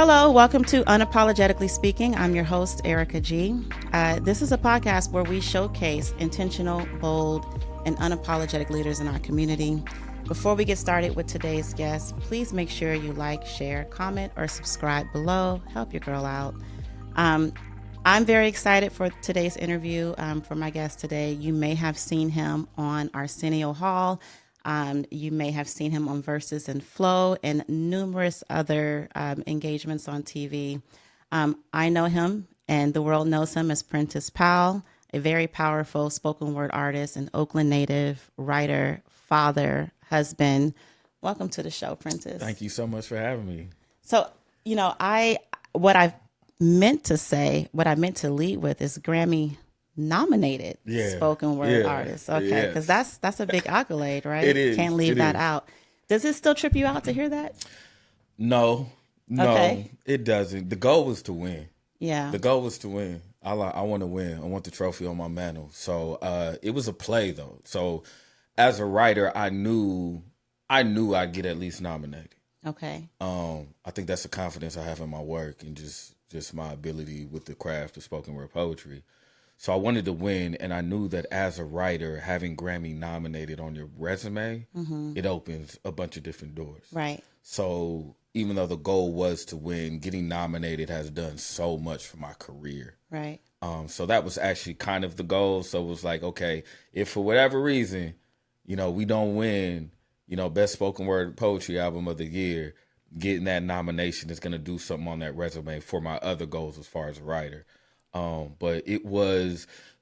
Hello, welcome to Unapologetically Speaking. I'm your host, Erica G. This is a podcast where we showcase intentional, bold, and unapologetic leaders in our community. Before we get started with today's guest, please make sure you like, share, comment, or subscribe below. Help your girl out. I'm very excited for today's interview for my guest today. You may have seen him on Arsenio Hall. You may have seen him on Versus and Flow and numerous other engagements on TV. I know him and the world knows him as Prentice Powell, a very powerful spoken word artist, an Oakland native, writer, father, husband. Welcome to the show, Prentice. Thank you so much for having me. So, what I meant to lead with is Grammy nominated spoken word artist. Okay, because that's a big accolade, right? It is. Can't leave that out. Does it still trip you out to hear that? No, Okay. It doesn't. The goal was to win. Yeah. The goal was to win. I want to win. I want the trophy on my mantle. So it was a play though. So as a writer, I knew I'd get at least nominated. Okay. I think that's the confidence I have in my work and just my ability with the craft of spoken word poetry. So I wanted to win, and I knew that as a writer, having Grammy nominated on your resume, it opens a bunch of different doors. Right. So even though the goal was to win, getting nominated has done so much for my career. Right. So that was actually kind of the goal. So it was like, okay, if for whatever reason, we don't win, best spoken word poetry album of the year, getting that nomination is going to do something on that resume for my other goals as far as a writer. But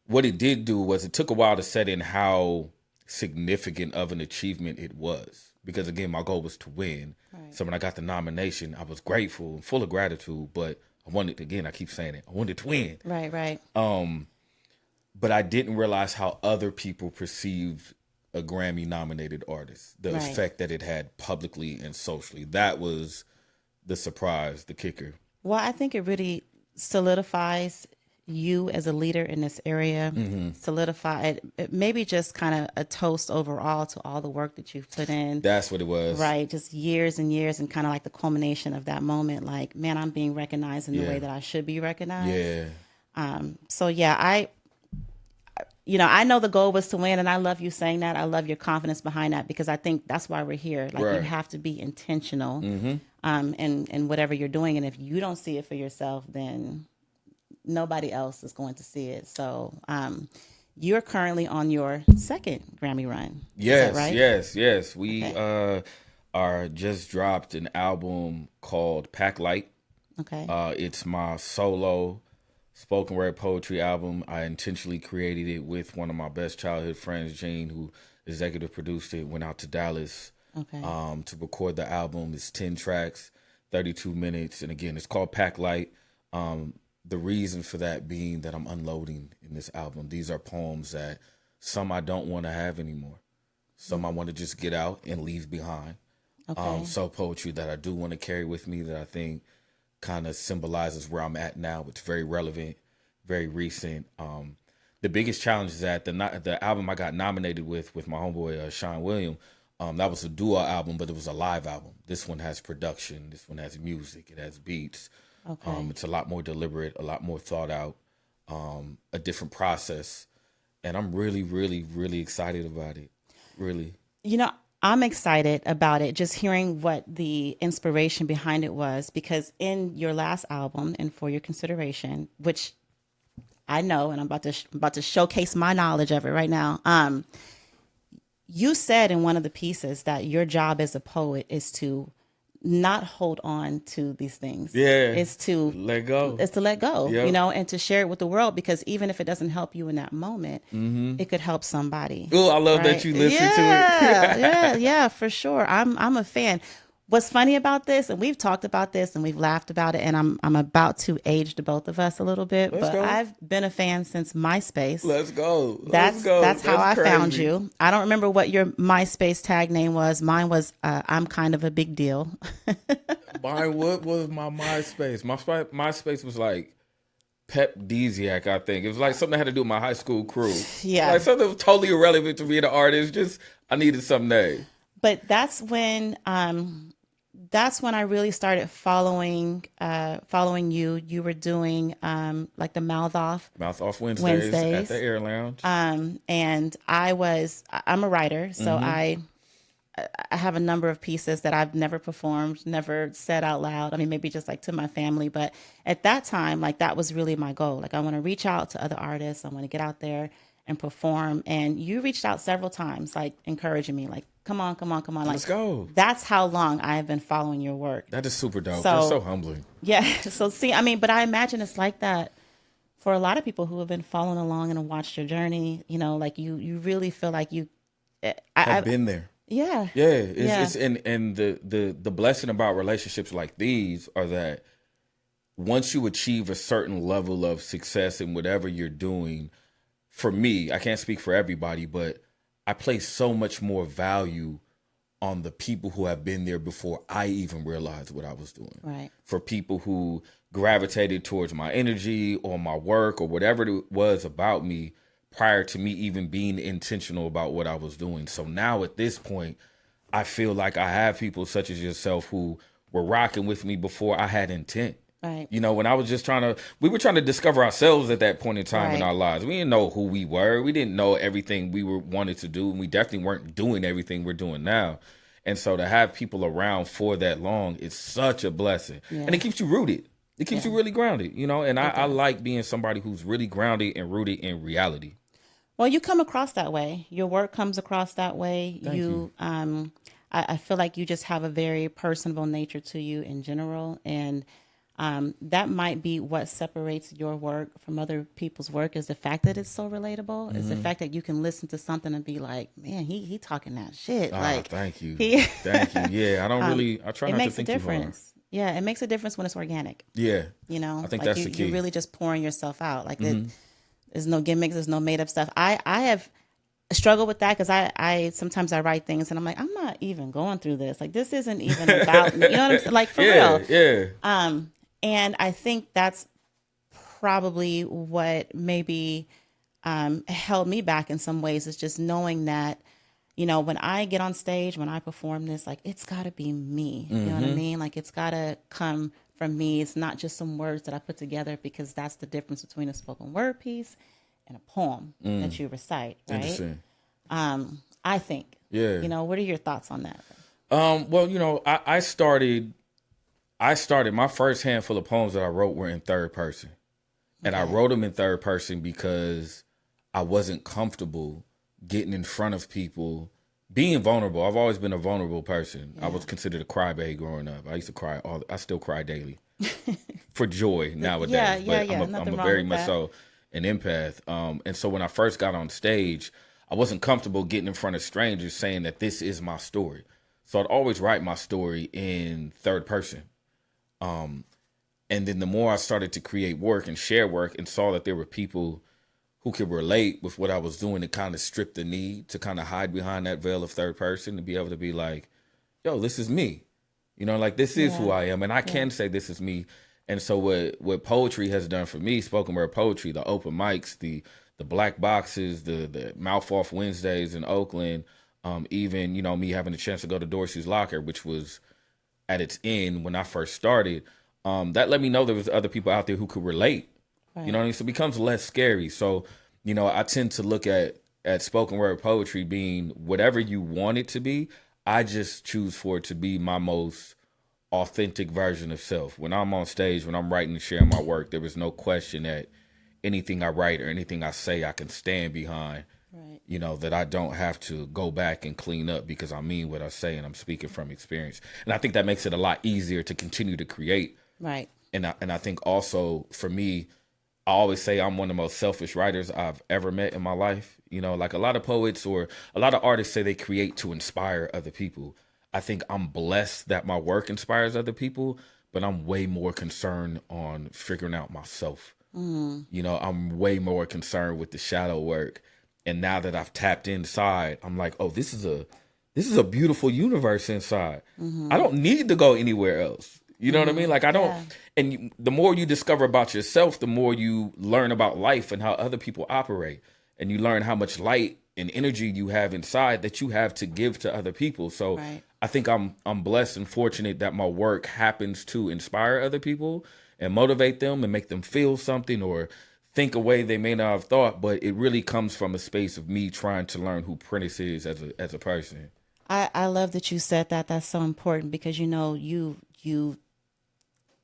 what it did do was it took a while to set in how significant of an achievement it was. Because again, my goal was to win. Right. So when I got the nomination, I was grateful and full of gratitude, but I wanted, again, I keep saying it, I wanted to win. Right. But I didn't realize how other people perceived a Grammy nominated artist, the effect that it had publicly and socially. That was the surprise, the kicker. Well, I think it really solidifies you as a leader in this area, solidify it, maybe just kind of a toast overall to all the work that you've put in. That's what it was. Right. Just years and years and kind of like the culmination of that moment, like, man, I'm being recognized in the way that I should be recognized. Yeah. I know the goal was to win, and I love you saying that. I love your confidence behind that because I think that's why we're here. Like, you have to be intentional in whatever you're doing. And if you don't see it for yourself, then nobody else is going to see it. So you're currently on your second Grammy run. Yes, is that right? yes. We are just dropped an album called Pack Light. Okay. It's my solo spoken word poetry album. I intentionally created it with one of my best childhood friends, Gene, who executive produced it, went out to Dallas to record the album. It's 10 tracks, 32 minutes. And again, it's called Pack Light. The reason for that being that I'm unloading in this album. These are poems that some I don't want to have anymore. Some I want to just get out and leave behind. Okay. So poetry that I do want to carry with me that I think kind of symbolizes where I'm at now. It's very relevant, very recent. The biggest challenge is that the album I got nominated with my homeboy Sean William, that was a duo album, but it was a live album. This one has production. This one has music. It has beats. Okay. It's a lot more deliberate, a lot more thought out, a different process. And I'm really, really, really excited about it. Really. I'm excited about it, just hearing what the inspiration behind it was, because in your last album, and for your consideration, which I know, and I'm about to showcase my knowledge of it right now. You said in one of the pieces that your job as a poet is to not hold on to these things. Yeah. It's to let go. It's to let go, Yep. And to share it with the world, because even if it doesn't help you in that moment, it could help somebody. Oh, I love that you listen to it. Yeah, for sure. I'm a fan. What's funny about this, and we've talked about this and we've laughed about it, and I'm about to age the both of us a little bit, Let's but go. I've been a fan since MySpace. Let's go. That's how I found you. I don't remember what your MySpace tag name was. Mine was I'm kind of a big deal. What was my MySpace? My MySpace was like Pepdesiac, I think. It was like something that had to do with my high school crew. Yeah. Like something that was totally irrelevant to being an artist. Just I needed some name. But that's when that's when I really started following you. You were doing like the Mouth Off Wednesdays at the Air Lounge. And I'm a writer, so I have a number of pieces that I've never performed, never said out loud. I mean, maybe just like to my family, but at that time, like that was really my goal. Like I want to reach out to other artists. I want to get out there and perform. And you reached out several times, like encouraging me, like, come on. Like, let's go. That's how long I have been following your work. That is super dope. That's so humbling. Yeah. So see, I mean, but I imagine it's like that for a lot of people who have been following along and watched your journey. You know, like you really feel like I've been there. Yeah. Yeah. It's and the blessing about relationships like these are that once you achieve a certain level of success in whatever you're doing, for me, I can't speak for everybody, but I place so much more value on the people who have been there before I even realized what I was doing. Right. For people who gravitated towards my energy or my work or whatever it was about me prior to me even being intentional about what I was doing. So now at this point, I feel like I have people such as yourself who were rocking with me before I had intent. Right. You know, when I was just we were trying to discover ourselves at that point in time in our lives. We didn't know who we were. We didn't know everything we wanted to do. And we definitely weren't doing everything we're doing now. And so to have people around for that long is such a blessing. Yeah. And it keeps you rooted. It keeps you really grounded, you know, and I like being somebody who's really grounded and rooted in reality. Well, you come across that way. Your work comes across that way. Thank you. I feel like you just have a very personable nature to you in general. And that might be what separates your work from other people's work, is the fact that it's so relatable. Is the fact that you can listen to something and be like, man, he talking that shit. Like, thank you. Thank you. Yeah, I try not to think too hard. Yeah, it makes a difference when it's organic. Yeah. You know, I think like that's the key. you're really just pouring yourself out. Like there's no gimmicks, there's no made up stuff. I have struggled with that because I sometimes I write things and I'm like, I'm not even going through this. Like this isn't even about me. You know what I'm saying? Like for real. Yeah. And I think that's probably what maybe held me back in some ways, is just knowing that, you know, when I get on stage, when I perform this, like it's got to be me. You know what I mean? Like it's got to come from me. It's not just some words that I put together, because that's the difference between a spoken word piece and a poem that you recite, right? Interesting. I think. Yeah. You know, what are your thoughts on that? Well, you know, I started my first handful of poems that I wrote were in third person. And I wrote them in third person because I wasn't comfortable getting in front of people, being vulnerable. I've always been a vulnerable person. I was considered a crybaby growing up. I used to cry I still cry daily for joy nowadays. But I'm a very much so an empath. And so when I first got on stage, I wasn't comfortable getting in front of strangers saying that this is my story. So I'd always write my story in third person. And then the more I started to create work and share work and saw that there were people who could relate with what I was doing, to kind of strip the need to kind of hide behind that veil of third person, to be able to be like, yo, this is me. You know, like this is who I am. And I can say this is me. And so what poetry has done for me, spoken word poetry, the open mics, the black boxes, the Mouth Off Wednesdays in Oakland, even, you know, me having the chance to go to Dorsey's Locker, which was at its end when I first started, that let me know there was other people out there who could relate. Right. You know what I mean? So it becomes less scary. So, you know, I tend to look at spoken word poetry being whatever you want it to be. I just choose for it to be my most authentic version of self. When I'm on stage, when I'm writing and sharing my work, there is no question that anything I write or anything I say, I can stand behind. Right. You know, that I don't have to go back and clean up, because I mean what I say and I'm speaking from experience. And I think that makes it a lot easier to continue to create. Right. And I think also for me, I always say I'm one of the most selfish writers I've ever met in my life. You know, like a lot of poets or a lot of artists say they create to inspire other people. I think I'm blessed that my work inspires other people, but I'm way more concerned on figuring out myself. You know, I'm way more concerned with the shadow work. And now that I've tapped inside, I'm like, oh, this is a beautiful universe inside. I don't need to go anywhere else. You know what I mean? Like I don't, and the more you discover about yourself, the more you learn about life and how other people operate. And you learn how much light and energy you have inside that you have to give to other people. So I think I'm blessed and fortunate that my work happens to inspire other people and motivate them and make them feel something or think a way they may not have thought. But it really comes from a space of me trying to learn who Prentice is as a person. I love that you said that. That's so important because, you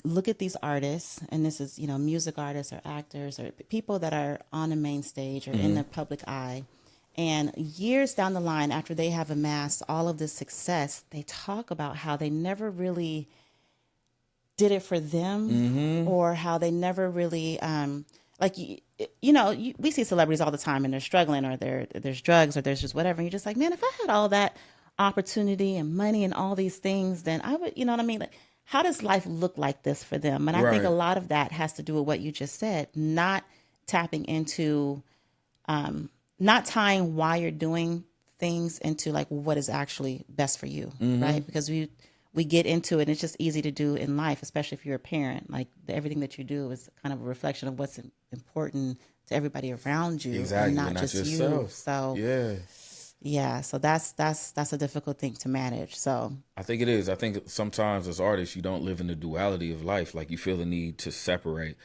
look at these artists, and this is, music artists or actors or people that are on the main stage or in the public eye. And years down the line, after they have amassed all of this success, they talk about how they never really did it for them, or how they never really, we see celebrities all the time and they're struggling, or there's drugs, or there's just whatever. And you're just like, man, if I had all that opportunity and money and all these things, then I would, you know what I mean? Like, how does life look like this for them? And I think a lot of that has to do with what you just said, not tapping into, not tying why you're doing things into like what is actually best for you, right? Because we get into it, and it's just easy to do in life, especially if you're a parent. Like everything that you do is kind of a reflection of what's important to everybody around you, exactly, and not just yourself. You. So yeah, so that's a difficult thing to manage. So I think it is. I think sometimes as artists, you don't live in the duality of life. Like you feel the need to separate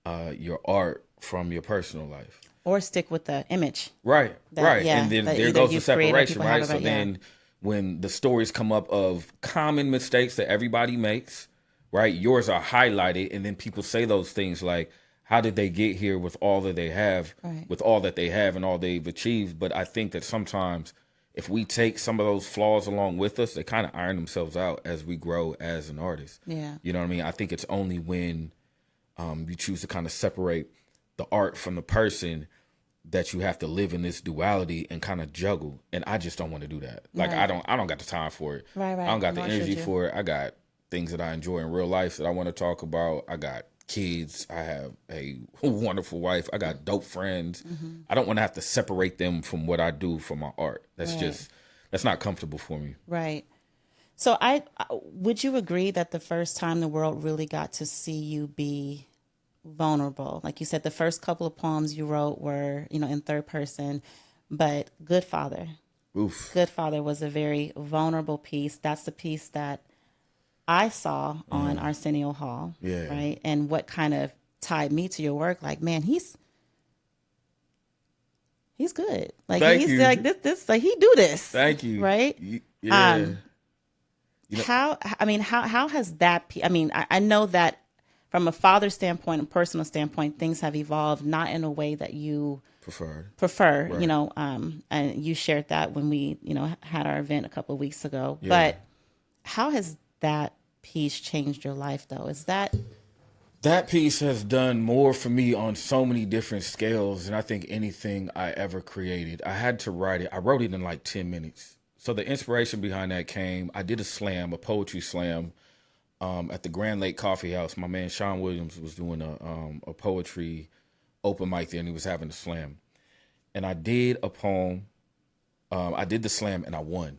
your art from your personal life. Or stick with the image. Right. Yeah, and then there goes the separation, right? So then when the stories come up of common mistakes that everybody makes, right, yours are highlighted, and then people say those things like, how did they get here with all that they have, with all that they have and all they've achieved? But I think that sometimes if we take some of those flaws along with us, they kind of iron themselves out as we grow as an artist. Yeah. You know what I mean? I think it's only when you choose to kind of separate the art from the person that you have to live in this duality and kind of juggle. And I just don't want to do that. Like I don't got the time for it. Right. I don't got the energy for it. I got things that I enjoy in real life that I want to talk about. I got kids. I have a wonderful wife. I got dope friends. I don't want to have to separate them from what I do for my art. That's not comfortable for me. Right. So would you agree that the first time the world really got to see you be vulnerable, like you said, the first couple of poems you wrote were, in third person, but Good Father was a very vulnerable piece. That's the piece that I saw on Arsenio Hall, right? And what kind of tied me to your work, like, man, he's good. Like Thank he's you. like this, like he do this. Thank you. Right? Yeah. How has that? I know that from a father standpoint and personal standpoint, things have evolved not in a way that you prefer, right. And you shared that when we, had our event a couple of weeks ago. Yeah. But how has that piece changed your life, though? Is that piece has done more for me on so many different scales than I think anything I ever created. I had to write it. I wrote it in like 10 minutes. So the inspiration behind that came, I did a poetry slam, at the Grand Lake Coffee House. My man Sean Williams was doing a poetry open mic there, and he was having a slam. And I did a poem. I did the slam, and I won.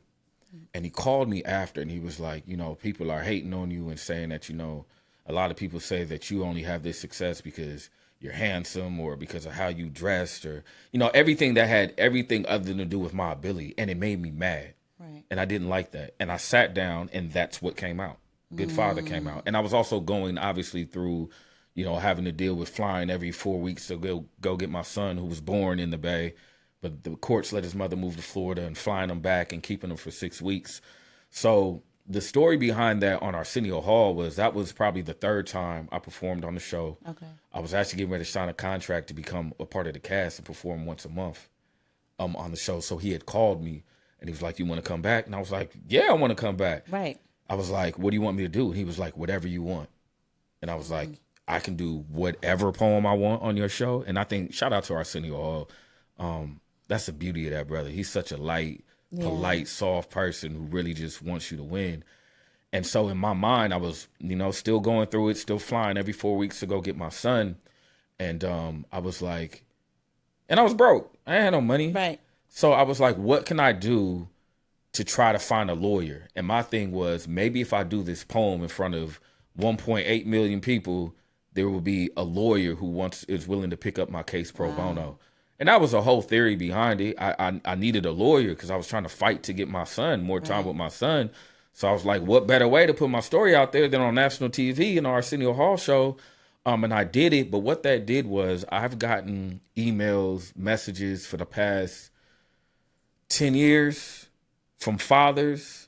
And he called me after, and he was like, people are hating on you and saying that, a lot of people say that you only have this success because you're handsome or because of how you dressed or, everything that had everything other than to do with my ability. And it made me mad. Right. And I didn't like that. And I sat down, and that's what came out. Good Father came out. And I was also going, obviously, through, having to deal with flying every 4 weeks to go get my son who was born in the Bay. But the courts let his mother move to Florida and flying him back and keeping him for 6 weeks. So the story behind that on Arsenio Hall that was probably the third time I performed on the show. Okay. I was actually getting ready to sign a contract to become a part of the cast and perform once a month on the show. So he had called me, and he was like, you want to come back? And I was like, yeah, I want to come back. Right. I was like, what do you want me to do? And he was like, whatever you want. And I was like, I can do whatever poem I want on your show. And I think, shout out to Arsenio Hall. That's the beauty of that brother. He's such a light, polite, soft person who really just wants you to win. And so in my mind, I was, still going through it, still flying every 4 weeks to go get my son. And I was like, and I was broke. I had no money. Right. So I was like, what can I do to try to find a lawyer? And my thing was, maybe if I do this poem in front of 1.8 million people, there will be a lawyer who is willing to pick up my case pro bono. And that was a whole theory behind it. I needed a lawyer because I was trying to fight to get my son more time with my son. So I was like, what better way to put my story out there than on national TV and Arsenio Hall Show? And I did it. But what that did was I've gotten emails, messages for the past 10 years from fathers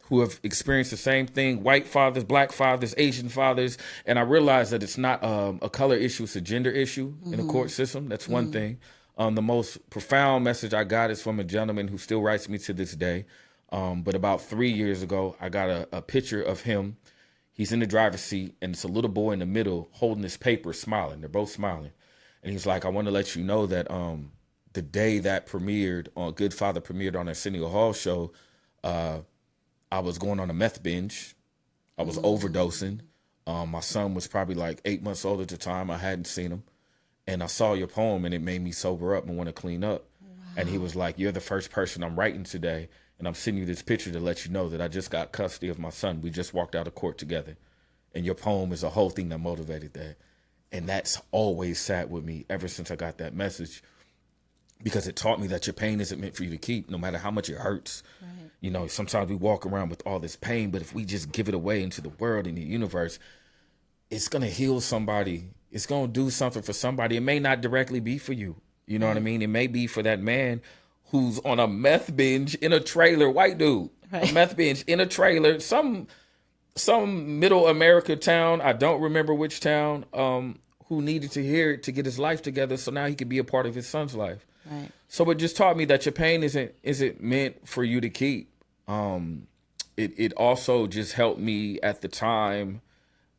who have experienced the same thing, white fathers, black fathers, Asian fathers. And I realized that it's not a color issue, it's a gender issue in the court system. That's one thing. The most profound message I got is from a gentleman who still writes me to this day. But about 3 years ago, I got a picture of him. He's in the driver's seat, and it's a little boy in the middle holding this paper, smiling. They're both smiling. And he's like, I want to let you know that the day that premiered, Good Father premiered on Arsenio Hall Show, I was going on a meth binge. I was overdosing. My son was probably like 8 months old at the time. I hadn't seen him. And I saw your poem, and it made me sober up and want to clean up. Wow. And he was like, you're the first person I'm writing today. And I'm sending you this picture to let you know that I just got custody of my son. We just walked out of court together. And your poem is a whole thing that motivated that. And that's always sat with me ever since I got that message, because it taught me that your pain isn't meant for you to keep, no matter how much it hurts. Right. You know, sometimes we walk around with all this pain, but if we just give it away into the world and the universe, it's going to heal somebody. It's going to do something for somebody. It may not directly be for you. You know what I mean? It may be for that man who's on a meth binge in a trailer, white dude, a meth binge in a trailer, some middle America town, I don't remember which town, who needed to hear it to get his life together so now he could be a part of his son's life. Right. So it just taught me that your pain isn't meant for you to keep. It also just helped me at the time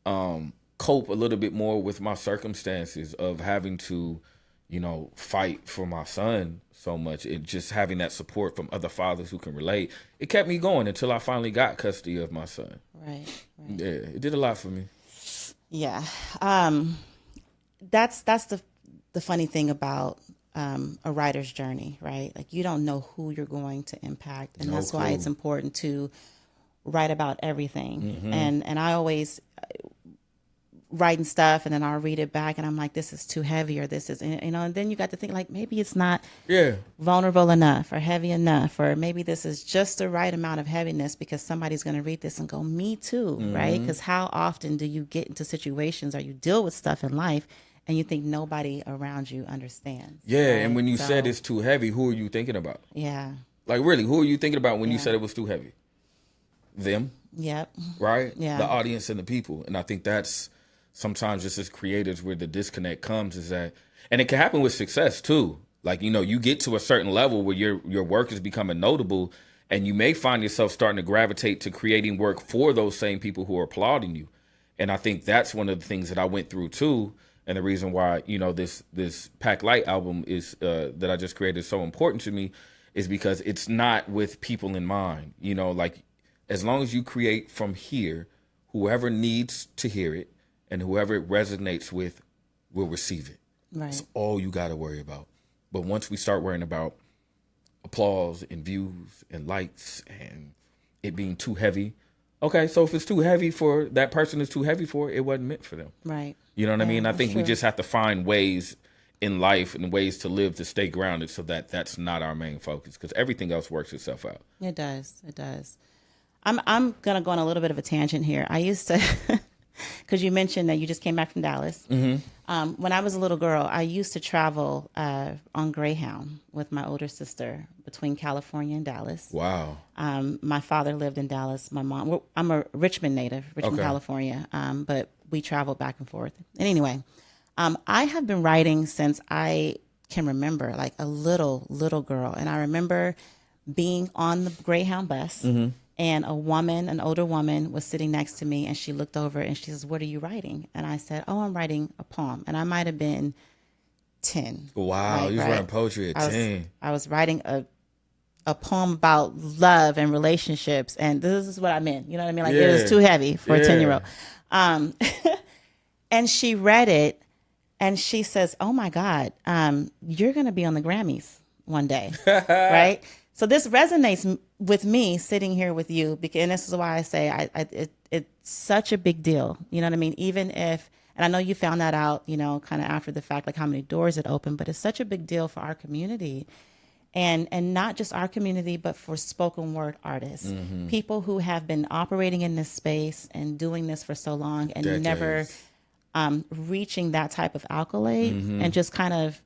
cope a little bit more with my circumstances of having to, you know, fight for my son so much. It just having that support from other fathers who can relate. It kept me going until I finally got custody of my son. Right. Yeah, it did a lot for me. Yeah. That's the funny thing about a writer's journey, right? Like, you don't know who you're going to impact. And that's why it's important to write about everything. And I always writing stuff, and then I'll read it back and I'm like, this is too heavy, or this is, you know, and then you got to think like, maybe it's not vulnerable enough or heavy enough, or maybe this is just the right amount of heaviness because somebody's going to read this and go, me too, right? Because how often do you get into situations or you deal with stuff in life and you think nobody around you understands? Yeah, right? And when you said it's too heavy, who are you thinking about? Yeah. Like, really, who are you thinking about when you said it was too heavy? Them? Yep. Right? Yeah. The audience and the people. And I think that's sometimes just as creators where the disconnect comes, is that, and it can happen with success too. Like, you know, you get to a certain level where your work is becoming notable, and you may find yourself starting to gravitate to creating work for those same people who are applauding you. And I think that's one of the things that I went through too. And the reason why, you know, this Pack Light album is that I just created is so important to me is because it's not with people in mind. You know, like, as long as you create from here, whoever needs to hear it and whoever it resonates with will receive it. Right. That's all you got to worry about. But once we start worrying about applause and views and likes and it being too heavy, okay, so if it's too heavy for that person, it's too heavy for it wasn't meant for them. Right. You know what I mean? I think we just have to find ways in life and ways to live to stay grounded so that that's not our main focus, because everything else works itself out. It does. It does. I'm going to go on a little bit of a tangent here. I used to, because you mentioned that you just came back from Dallas. When I was a little girl, I used to travel on Greyhound with my older sister between California and Dallas. Wow. My father lived in Dallas. My mom, I'm a Richmond native, Richmond, California, but we traveled back and forth. And anyway, I have been writing since I can remember, like a little girl. And I remember being on the Greyhound bus. And an older woman was sitting next to me, and she looked over and she says, "What are you writing?" And I said, "Oh, I'm writing a poem." And I might have been 10. Wow, you was writing poetry at 10. I was writing a poem about love and relationships, and this is what I meant. You know what I mean? Like, it was too heavy for a 10-year-old. And she read it, and she says, "Oh my God, you're going to be on the Grammys one day," right? So this resonates with me sitting here with you, because, and this is why I say it's such a big deal. You know what I mean? Even if, And I know you found that out, you know, kind of after the fact, like how many doors it opened, but it's such a big deal for our community. And not just our community, but for spoken word artists, people who have been operating in this space and doing this for so long and Decades. never reaching that type of accolade, and just kind of,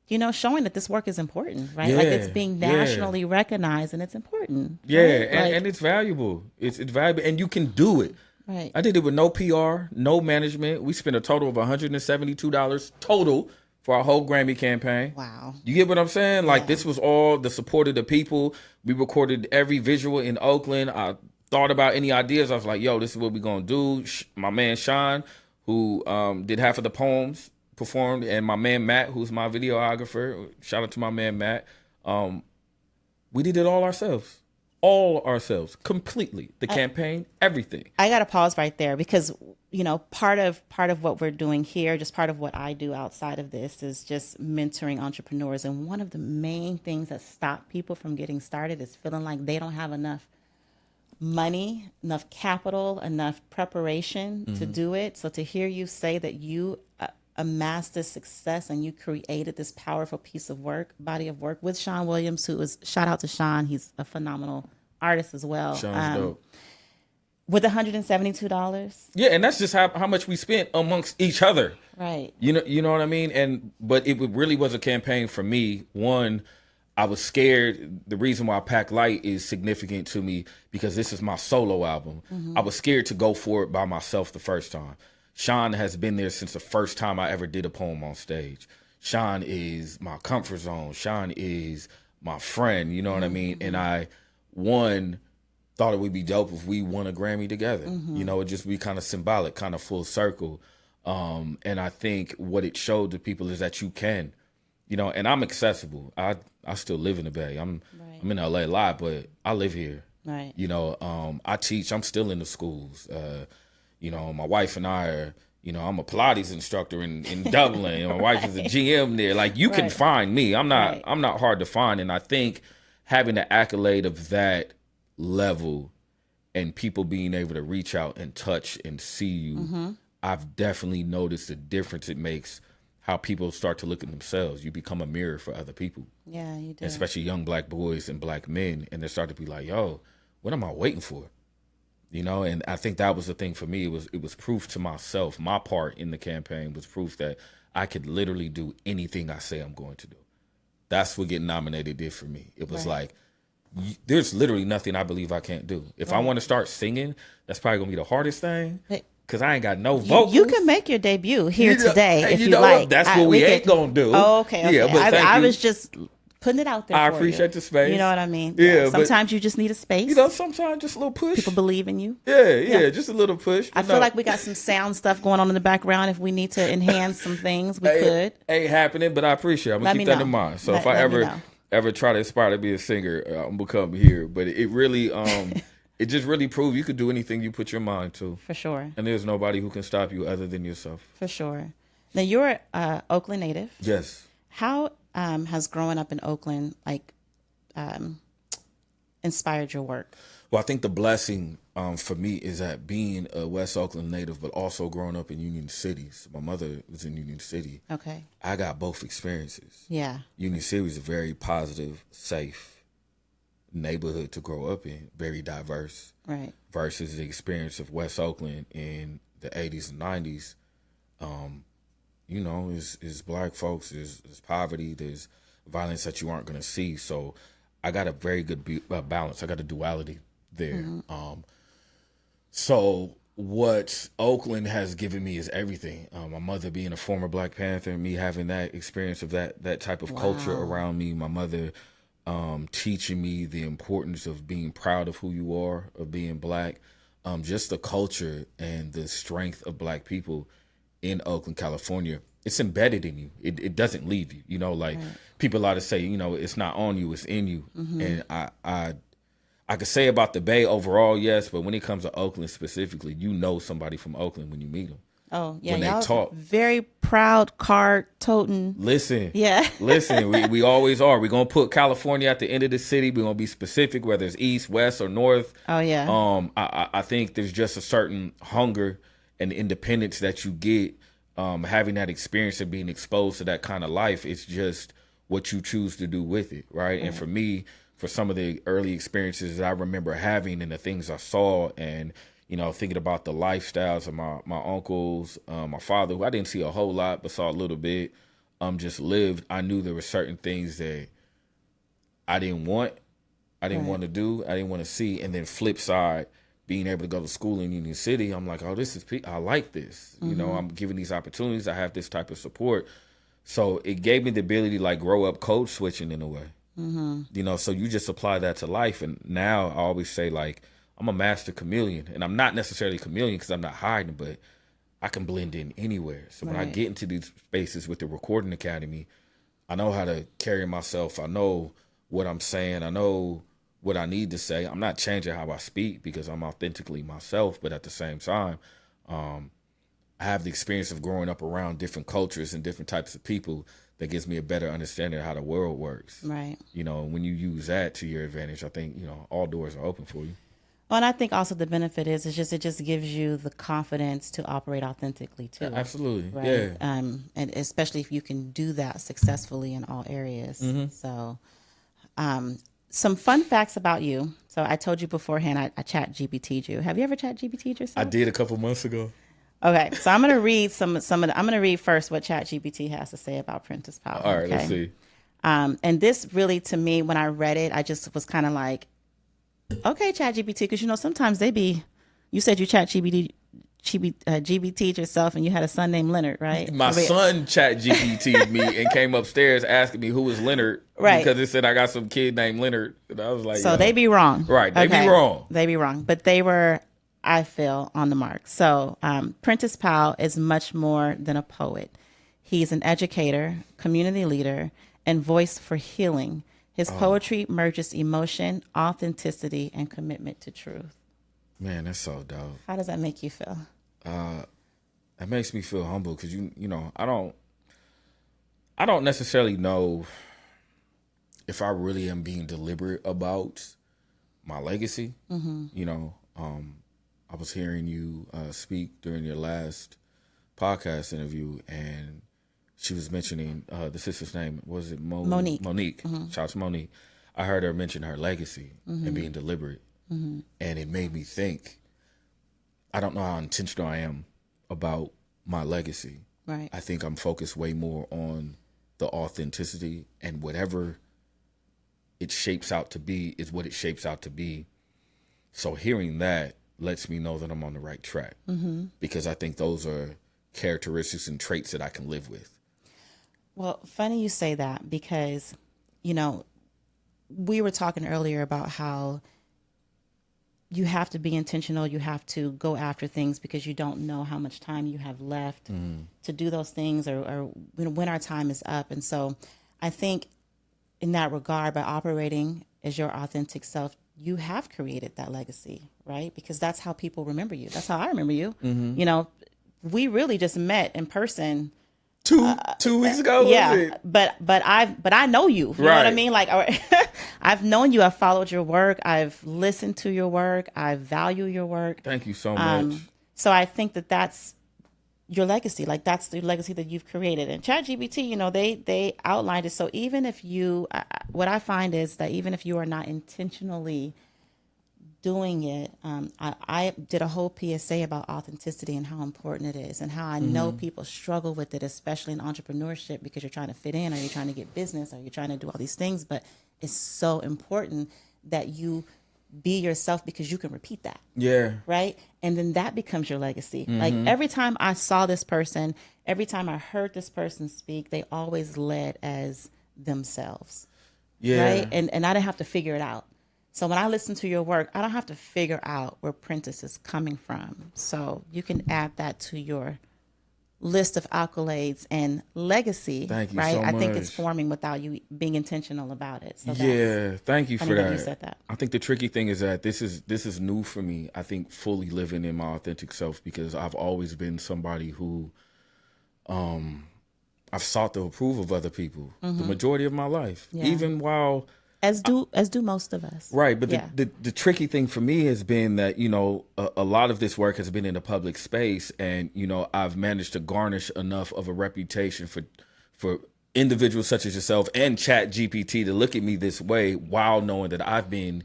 you know, showing that this work is important, right? Like it's being nationally recognized and it's important. Yeah, right? and it's valuable. It's valuable, and you can do it. Right. I did it with no PR, no management. We spent a total of $172 total for our whole Grammy campaign. Wow. You get what I'm saying? Like, this was all the support of the people. We recorded every visual in Oakland. I thought about any ideas. I was like, yo, this is what we're going to do. My man Sean, who did half of the poems, performed, and my man Matt, who's my videographer. Shout out to my man Matt. We did it all ourselves. All ourselves, completely. The campaign, everything. I got to pause right there because, you know, part of what we're doing here, just part of what I do outside of this is just mentoring entrepreneurs. And one of the main things that stop people from getting started is feeling like they don't have enough money, enough capital, enough preparation to do it. So to hear you say that you amassed this success and you created this powerful piece of work, body of work with Sean Williams, who is, shout out to Sean, he's a phenomenal artist as well. Sean's dope. With $172. Yeah, and that's just how much we spent amongst each other. Right. You know what I mean? But it really was a campaign for me. One, I was scared. The reason why Pack Light is significant to me because this is my solo album. I was scared to go for it by myself the first time. Sean has been there since the first time I ever did a poem on stage. Sean is my comfort zone. Sean is my friend, you know what I mean? And I, thought it would be dope if we won a Grammy together. You know, it'd just be kind of symbolic, kind of full circle. And I think what it showed to people is that you can, you know, and I'm accessible. I still live in the Bay. I'm in LA a lot, but I live here. Right. You know, I teach. I'm still in the schools. You know, my wife and I are, you know, I'm a Pilates instructor in Dublin. And my wife is a GM there. Like, you can find me. I'm not hard to find. And I think having the accolade of that level and people being able to reach out and touch and see you, I've definitely noticed the difference it makes how people start to look at themselves. You become a mirror for other people. Yeah, you do. Especially young black boys and black men. And they start to be like, yo, what am I waiting for? You know, and I think that was the thing for me. It was proof to myself. My part in the campaign was proof that I could literally do anything I say I'm going to do. That's what getting nominated did for me. It was like, there's literally nothing I believe I can't do. If I want to start singing, that's probably going to be the hardest thing because I ain't got no vocals. You can make your debut here today if you know like. What? That's what we ain't going to do. Oh, okay. Yeah, but I was just putting it out there. I for appreciate you. The space. You know what I mean? Yeah. Sometimes you just need a space. You know, sometimes just a little push. People believe in you. Yeah, just a little push. I feel like we got some sound stuff going on in the background. If we need to enhance some things, we could. Ain't happening, but I appreciate it. I'm going to keep that in mind. So if I ever try to aspire to be a singer, I'm going to come here. But it really, it just really proved you could do anything you put your mind to. For sure. And there's nobody who can stop you other than yourself. For sure. Now, you're an Oakland native. Yes. How has growing up in Oakland inspired your work? Well, I think the blessing for me is that being a West Oakland native, but also growing up in Union City. So my mother was in Union City. Okay. I got both experiences. Yeah. Union City was a very positive, safe neighborhood to grow up in, very diverse. Right. Versus the experience of West Oakland in the 80s and 90s. You know, is black folks, there's poverty, there's violence that you aren't going to see. So I got a very good balance. I got a duality there. So what Oakland has given me is everything. My mother being a former Black Panther, me having that experience of that type of culture around me. My mother teaching me the importance of being proud of who you are, of being black. Just the culture and the strength of black people in Oakland, California. It's embedded in you. It doesn't leave you. You know, like people like to say, you know, it's not on you, it's in you. And I could say about the Bay overall, yes, but when it comes to Oakland specifically, you know somebody from Oakland when you meet them. Oh, yeah. When they talk. Very proud card toting. Listen. Yeah. Listen, we always are. We're going to put California at the end of the city. We're going to be specific, whether it's east, west, or north. Oh, yeah. I think there's just a certain hunger and independence that you get, having that experience and being exposed to that kind of life, it's just what you choose to do with it, right? And for me, for some of the early experiences that I remember having and the things I saw, and thinking about the lifestyles of my uncles, my father, who I didn't see a whole lot but saw a little bit, just lived. I knew there were certain things that I didn't want to do, I didn't want to see. And then flip side, being able to go to school in Union City, I'm like, oh, I like this. I'm given these opportunities. I have this type of support. So it gave me the ability to like grow up code switching in a way. So you just apply that to life. And now I always say, like, I'm a master chameleon, and I'm not necessarily a chameleon because I'm not hiding, but I can blend in anywhere. So when I get into these spaces with the Recording Academy, I know how to carry myself. I know what I'm saying. I know what I need to say. I'm not changing how I speak because I'm authentically myself, but at the same time, I have the experience of growing up around different cultures and different types of people that gives me a better understanding of how the world works. Right. When you use that to your advantage, I think, all doors are open for you. Well, and I think also the benefit is it just gives you the confidence to operate authentically too. Absolutely. Right? Yeah. And especially if you can do that successfully in all areas. So, some fun facts about you. So I told you beforehand, I chat GBT'd you. Have you ever chat GBT'd yourself? I did a couple months ago. Okay, so I'm going to read I'm going to read first what ChatGPT has to say about Prentice Powell. All right, okay? let's see. And this really, to me, when I read it, I just was kind of like, okay, ChatGPT, because sometimes you said you GBT'd yourself, and you had a son named Leonard, right? My son ChatGPT'd me and came upstairs asking me who was Leonard, right? Because it said I got some kid named Leonard, and I was like, so they be wrong, right? They be wrong. They be wrong, but they were, I feel, on the mark. So Prentice Powell is much more than a poet. He's an educator, community leader, and voice for healing. His poetry merges emotion, authenticity, and commitment to truth. Man, that's so dope. How does that make you feel? That makes me feel humble because I don't necessarily know if I really am being deliberate about my legacy. I was hearing you speak during your last podcast interview, and she was mentioning the sister's name. Was it Monique? Monique. Shout out to Monique. I heard her mention her legacy and being deliberate. And it made me think, I don't know how intentional I am about my legacy. Right. I think I'm focused way more on the authenticity, and whatever it shapes out to be is what it shapes out to be. So hearing that lets me know that I'm on the right track, because I think those are characteristics and traits that I can live with. Well, funny you say that, because, we were talking earlier about how you have to be intentional. You have to go after things because you don't know how much time you have left to do those things, or when our time is up. And so I think in that regard, by operating as your authentic self, you have created that legacy, right? Because that's how people remember you. That's how I remember you. We really just met in person two weeks ago. Yeah, was it? but I know you. You know what I mean? Like, I've known you. I've followed your work. I've listened to your work. I value your work. Thank you so much. So I think that's your legacy. Like, that's the legacy that you've created. And ChatGPT, they outlined it. So even if what I find is that even if you are not intentionally doing it, I did a whole PSA about authenticity and how important it is, and how I know people struggle with it, especially in entrepreneurship, because you're trying to fit in, or you're trying to get business, or you're trying to do all these things. But it's so important that you be yourself, because you can repeat that. Yeah. Right. And then that becomes your legacy. Like, every time I saw this person, every time I heard this person speak, they always led as themselves. Yeah. Right. And I didn't have to figure it out. So when I listen to your work, I don't have to figure out where Prentice is coming from. So you can add that to your list of accolades and legacy. Thank you right? so much. I think it's forming without you being intentional about it. So thank you for that. You said that. I think the tricky thing is that this is new for me. I think fully living in my authentic self, because I've always been somebody who I've sought the approval of other people the majority of my life. Yeah. Even while As do most of us. Right. But the tricky thing for me has been that, a lot of this work has been in the public space, and, I've managed to garnish enough of a reputation for individuals such as yourself and Chat GPT to look at me this way, while knowing that I've been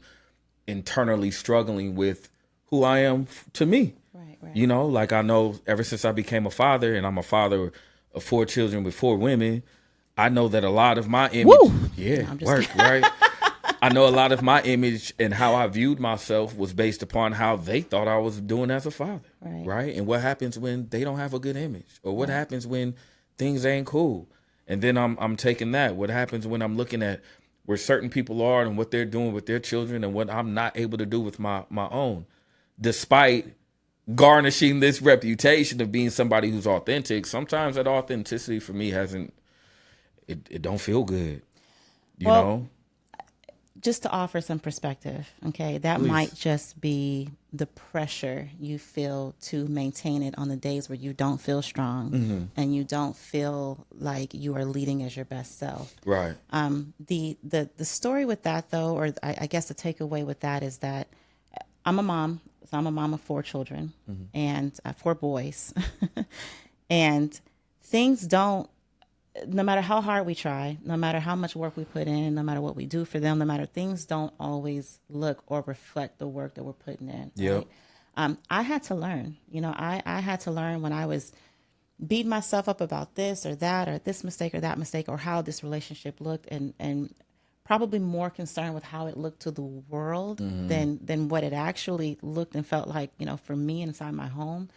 internally struggling with who I am to me. Right. Like, I know ever since I became a father, and I'm a father of 4 children with 4 women, I know that a lot of my image, right? I know a lot of my image and how I viewed myself was based upon how they thought I was doing as a father, right? And what happens when they don't have a good image, or what happens when things ain't cool? And then I'm taking that. What happens when I'm looking at where certain people are and what they're doing with their children and what I'm not able to do with my own, despite garnishing this reputation of being somebody who's authentic. Sometimes that authenticity for me it don't feel good, you know? Just to offer some perspective, okay, that Please. might just be the pressure you feel to maintain it on the days where you don't feel strong and you don't feel like you are leading as your best self. Right. The story with that, though, or I guess the takeaway with that is that I'm a mom. So I'm a mom of 4 children and 4 boys. And things don't, no matter how hard we try, no matter how much work we put in, no matter what we do for them, no matter, things don't always look or reflect the work that we're putting in. Yep. Right? I had to learn, I had to learn when I was beating myself up about this or that, or this mistake or that mistake, or how this relationship looked, and probably more concerned with how it looked to the world than what it actually looked and felt like, for me inside my home.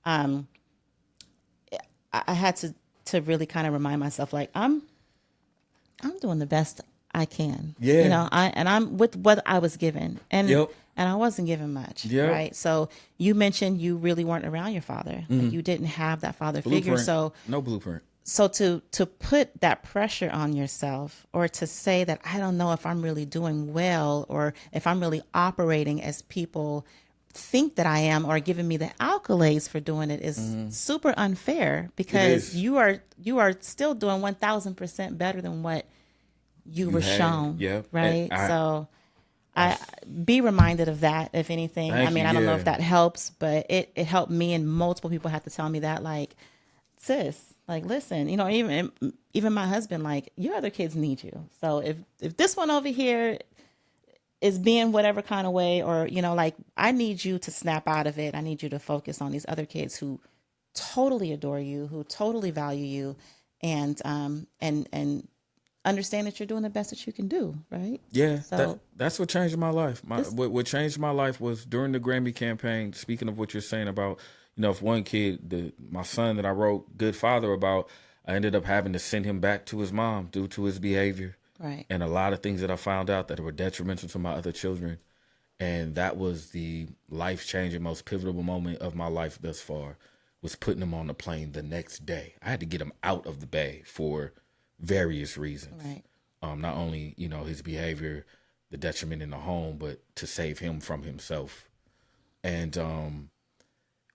I had to really kind of remind myself, like, I'm doing the best I can. Yeah. I'm with what I was given. And Yep. and I wasn't given much. Yep. Right. So you mentioned you really weren't around your father. Like, you didn't have that father figure. So no blueprint. So to put that pressure on yourself, or to say that I don't know if I'm really doing well, or if I'm really operating as people think that I am, or giving me the accolades for doing it, is super unfair, because you are still doing 1,000% better than what you were shown. Yeah. Right. I be reminded of that, if anything. I don't know if that helps, but it helped me, and multiple people had to tell me that, like, sis, like, listen, even my husband, like, your other kids need you. So if this one over here is being whatever kind of way, or, like, I need you to snap out of it. I need you to focus on these other kids who totally adore you, who totally value you, and understand that you're doing the best that you can do. Right. Yeah. So that's what changed my life. What changed my life was during the Grammy campaign. Speaking of what you're saying about, if one kid, my son that I wrote Good Father about, I ended up having to send him back to his mom due to his behavior. Right. And a lot of things that I found out that were detrimental to my other children. And that was the life-changing, most pivotal moment of my life thus far, was putting him on the plane the next day. I had to get him out of the Bay for various reasons. Right. Not only, his behavior, the detriment in the home, but to save him from himself. And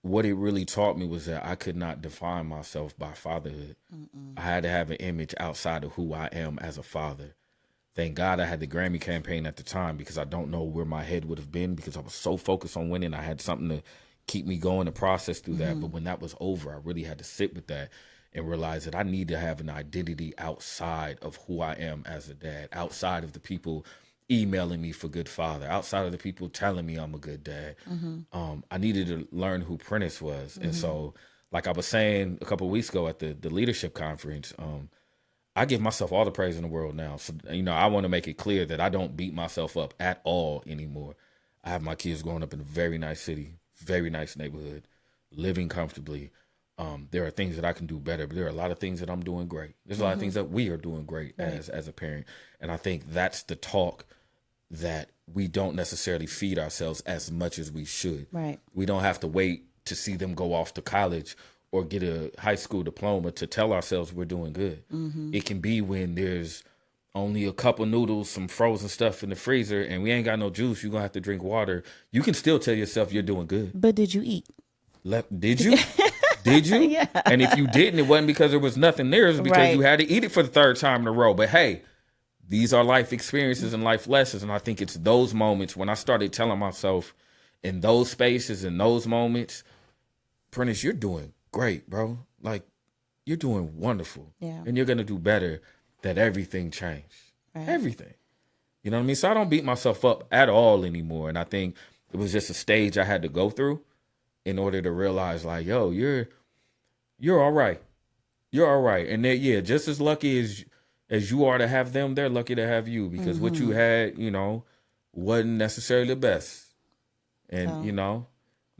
what it really taught me was that I could not define myself by fatherhood. I had to have an image outside of who I am as a father. Thank God I had the Grammy campaign at the time, because I don't know where my head would have been, because I was so focused on winning. I had something to keep me going, to process through that. But when that was over, I really had to sit with that and realize that I need to have an identity outside of who I am as a dad, outside of the people emailing me for good father, outside of the people telling me I'm a good dad. I needed to learn who Prentice was. And so, like I was saying a couple of weeks ago at the leadership conference, I give myself all the praise in the world now. So, I want to make it clear that I don't beat myself up at all anymore. I have my kids growing up in a very nice city, very nice neighborhood, living comfortably. There are things that I can do better, but there are a lot of things that I'm doing great. There's a lot of things that we are doing great as a parent. And I think that's the talk that we don't necessarily feed ourselves as much as we should. Right. We don't have to wait to see them go off to college or get a high school diploma to tell ourselves we're doing good. It can be when there's only a couple noodles, some frozen stuff in the freezer, and we ain't got no juice. You're going to have to drink water. You can still tell yourself you're doing good. But did you eat? Did you? Did you? Yeah. And if you didn't, it wasn't because there was nothing there. It was because Right. you had to eat it for the 3rd time in a row. But hey, these are life experiences and life lessons. And I think it's those moments when I started telling myself in those spaces, in those moments, Prentice, you're doing great, bro. Like, you're doing wonderful. Yeah. And you're going to do better, that everything changed. Right. Everything. You know what I mean? So I don't beat myself up at all anymore. And I think it was just a stage I had to go through in order to realize, like, yo, you're all right. You're all right. And they're, just as lucky as you are to have them, they're lucky to have you, because what you had, wasn't necessarily the best. And,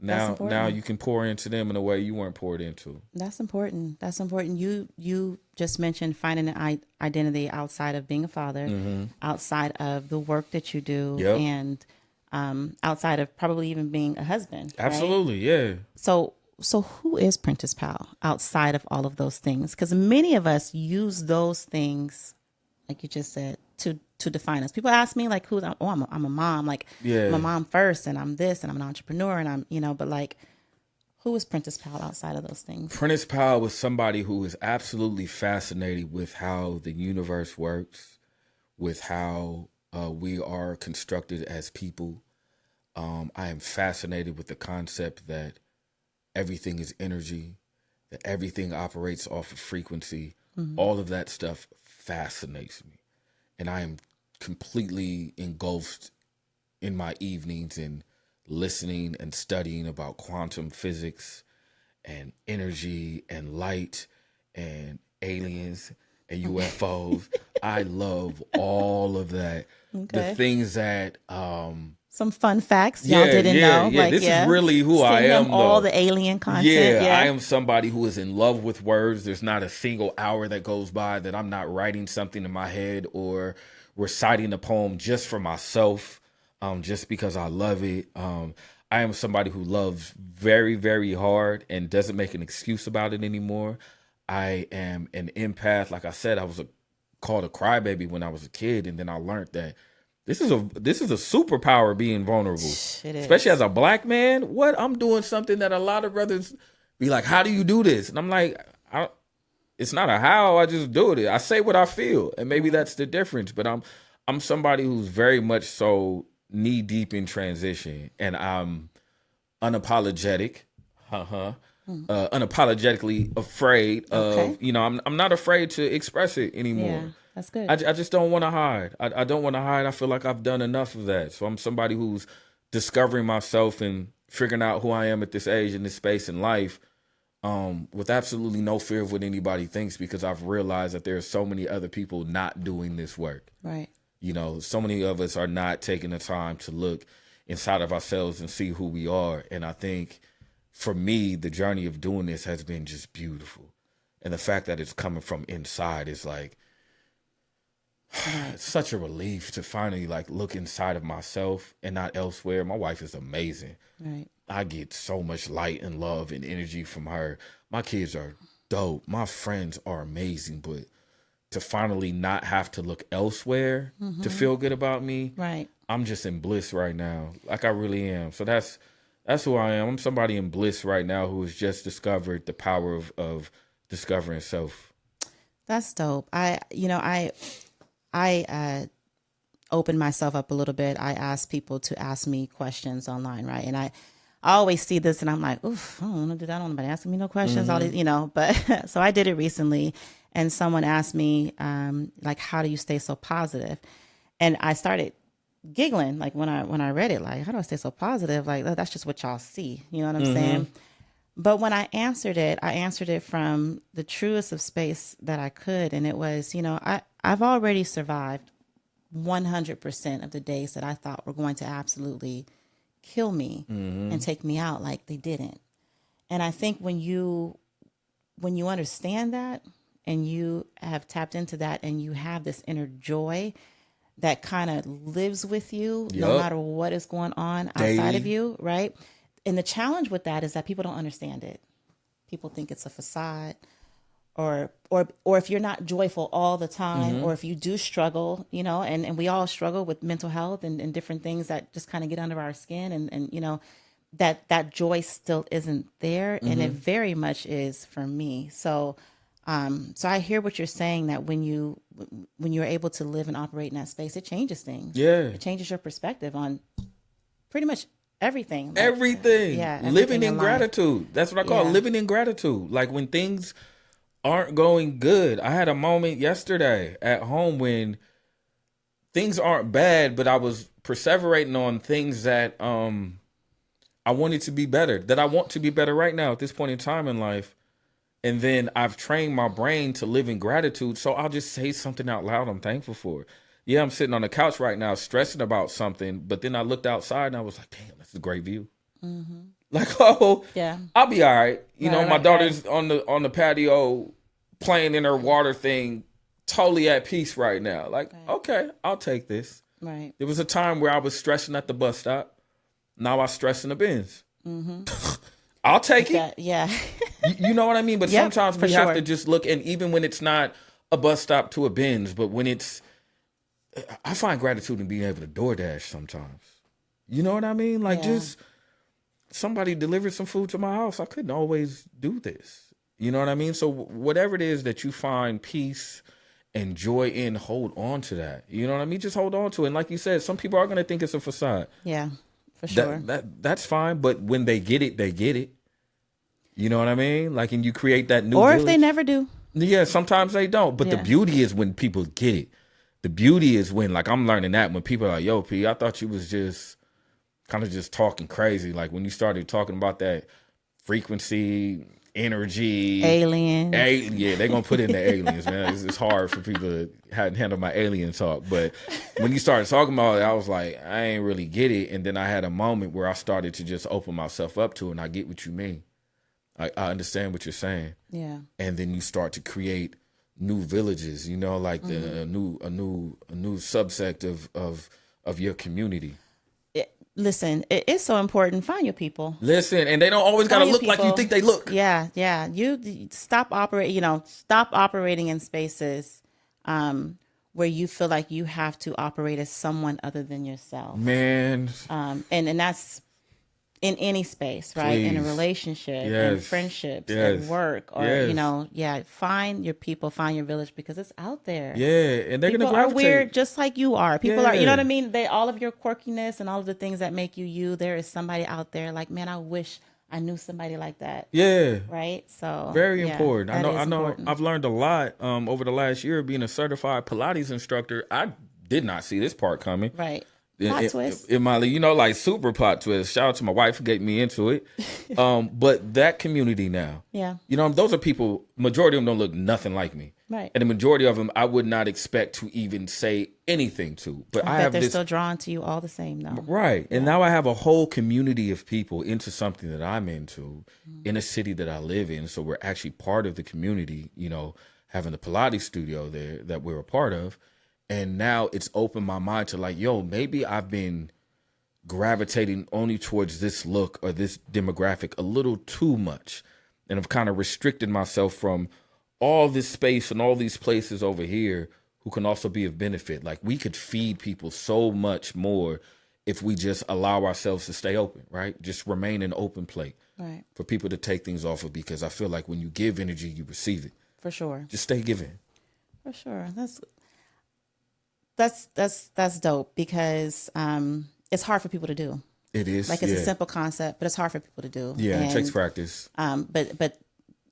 now you can pour into them in a way you weren't poured into. That's important. That's important. You just mentioned finding an identity outside of being a father, outside of the work that you do, and outside of probably even being a husband. Absolutely, right? Yeah. So who is Prentice Powell outside of all of those things? Because many of us use those things, like you just said, to define us. People ask me like, I'm a mom. Like, I'm a mom first, and I'm this, and I'm an entrepreneur, and I'm, but like, who is Prentice Powell outside of those things? Prentice Powell was somebody who is absolutely fascinated with how the universe works, with how we are constructed as people. I am fascinated with the concept that everything is energy, that everything operates off of frequency. All of that stuff fascinates me. And I am completely engulfed in my evenings in listening and studying about quantum physics and energy and light and aliens and UFOs. I love all of that. Okay. The things that... some fun facts y'all didn't know. Yeah, this is really who I am. All the alien content. I am somebody who is in love with words. There's not a single hour that goes by that I'm not writing something in my head or reciting a poem just for myself, just because I love it. I am somebody who loves very, very hard and doesn't make an excuse about it anymore. I am an empath. Like I said, I was called a crybaby when I was a kid, and then I learned that this is a superpower, being vulnerable, especially as a black man. What I'm doing something that a lot of brothers be like, how do you do this? And I'm like, it's not a how, I just do it. I say what I feel, and maybe that's the difference. But I'm somebody who's very much so knee deep in transition, and I'm unapologetic, unapologetically afraid of, I'm not afraid to express it anymore. Yeah. That's good. I just don't want to hide. I don't want to hide. I feel like I've done enough of that. So I'm somebody who's discovering myself and figuring out who I am at this age, in this space in life, with absolutely no fear of what anybody thinks, because I've realized that there are so many other people not doing this work. Right. So many of us are not taking the time to look inside of ourselves and see who we are. And I think for me, the journey of doing this has been just beautiful. And the fact that it's coming from inside is like, it's such a relief to finally like look inside of myself and not elsewhere. My wife is amazing. Right. I get so much light and love and energy from her. My kids are dope. My friends are amazing. But to finally not have to look elsewhere to feel good about me, right? I'm just in bliss right now. Like, I really am. So that's who I am. I'm somebody in bliss right now who has just discovered the power of discovering self. That's dope. I opened myself up a little bit. I asked people to ask me questions online, right? And I always see this and I'm like, oof, I don't want to do that. I don't want nobody asking me no questions, all these, but so I did it recently, and someone asked me, like, how do you stay so positive? And I started giggling, like when I read it, like, how do I stay so positive? Like, that's just what y'all see. You know what I'm saying? But when I answered it from the truest of space that I could. And it was, I've already survived 100% of the days that I thought were going to absolutely kill me and take me out, like they didn't. And I think when you understand that, and you have tapped into that, and you have this inner joy that kind of lives with you, no matter what is going on outside of you, right? And the challenge with that is that people don't understand it. People think it's a facade, or if you're not joyful all the time, or if you do struggle, and we all struggle with mental health and different things that just kind of get under our skin, and that joy still isn't there. And it very much is for me. So So I hear what you're saying, that when you're able to live and operate in that space, it changes things. Yeah. It changes your perspective on pretty much everything. Like, Everything. everything Living in life. gratitude. That's what I call living in gratitude. Like when things aren't going good. I had a moment yesterday at home when things aren't bad, but I was perseverating on things that I wanted to be better, that I want to be better right now at this point in time in life. And then I've trained my brain to live in gratitude. So I'll just say something out loud I'm thankful for. Yeah, I'm sitting on the couch right now stressing about something, but then I looked outside and I was like, damn, that's a great view. Mm-hmm. Like, oh, yeah, I'll be all right. You know, my daughter's on the patio playing in her water thing, totally at peace right now. Like, okay, I'll take this. Right. There was a time where I was stressing at the bus stop. Now I stress in the Benz. Mm-hmm. I'll take it. Yeah. You know what I mean? But sometimes we have to just look, and even when it's not a bus stop to a Benz, but when it's, I find gratitude in being able to DoorDash sometimes. You know what I mean? Like just somebody delivered some food to my house. I couldn't always do this. You know what I mean? So whatever it is that you find peace and joy in, hold on to that. You know what I mean? Just hold on to it. And like you said, some people are going to think it's a facade. Yeah, for sure. That's fine. But when they get it, they get it. You know what I mean? Like, and you create that new village. If they never do. Yeah, sometimes they don't. But the beauty is when people get it. The beauty is when, like, I'm learning that when people are like, yo, P, I thought you was just kind of just talking crazy. Like, when you started talking about that frequency, energy. Aliens. Yeah, they're going to put in the aliens, man. It's hard for people to handle my alien talk. But when you started talking about it, I was like, I ain't really get it. And then I had a moment where I started to just open myself up to it, and I get what you mean. I understand what you're saying. Yeah. And then you start to create new villages, you know, like a new subsect of your community. Listen, it's so important. Find your people. Listen, and they don't always got to look like you think they look. Yeah, yeah. You stop operating in spaces where you feel like you have to operate as someone other than yourself. Man. And that's in any space, right? Please. In a relationship, in friendships, at work, or, find your people, find your village, because it's out there. Yeah. And they're going to gravitate. People are weird just like you are. People are, you know what I mean? All of your quirkiness and all of the things that make you, there is somebody out there like, man, I wish I knew somebody like that. Yeah. Right? So very important. I know important. I've learned a lot over the last year being a certified Pilates instructor. I did not see this part coming. Right. Plot twist. In my, like super plot twist. Shout out to my wife for getting me into it. But that community now, those are people, majority of them don't look nothing like me. Right. And the majority of them I would not expect to even say anything to. But I have they're still drawn to you all the same though. Right. And now I have a whole community of people into something that I'm into in a city that I live in. So we're actually part of the community, having the Pilates studio there that we're a part of. And now it's opened my mind to like, yo, maybe I've been gravitating only towards this look or this demographic a little too much. And I've kind of restricted myself from all this space and all these places over here who can also be of benefit. Like we could feed people so much more if we just allow ourselves to stay open, right? Just remain an open plate for people to take things off of, because I feel like when you give energy, you receive it. For sure. Just stay giving. For sure. That's dope, because it's hard for people to do. It is. Like it's a simple concept, but it's hard for people to do. Yeah, it takes practice. But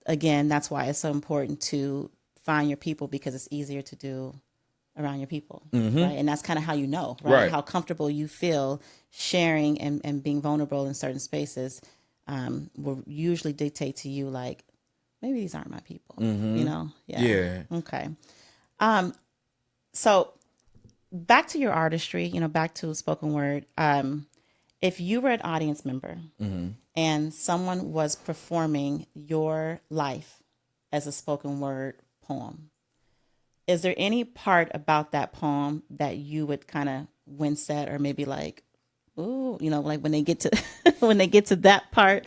again, that's why it's so important to find your people, because it's easier to do around your people. Mm-hmm. Right? And that's kind of how you know, right? How comfortable you feel sharing and being vulnerable in certain spaces will usually dictate to you like, maybe these aren't my people. Mm-hmm. Yeah. Okay. So back to your artistry, back to spoken word. If you were an audience member and someone was performing your life as a spoken word poem, is there any part about that poem that you would kind of wince at, or maybe like, ooh, like when they get to that part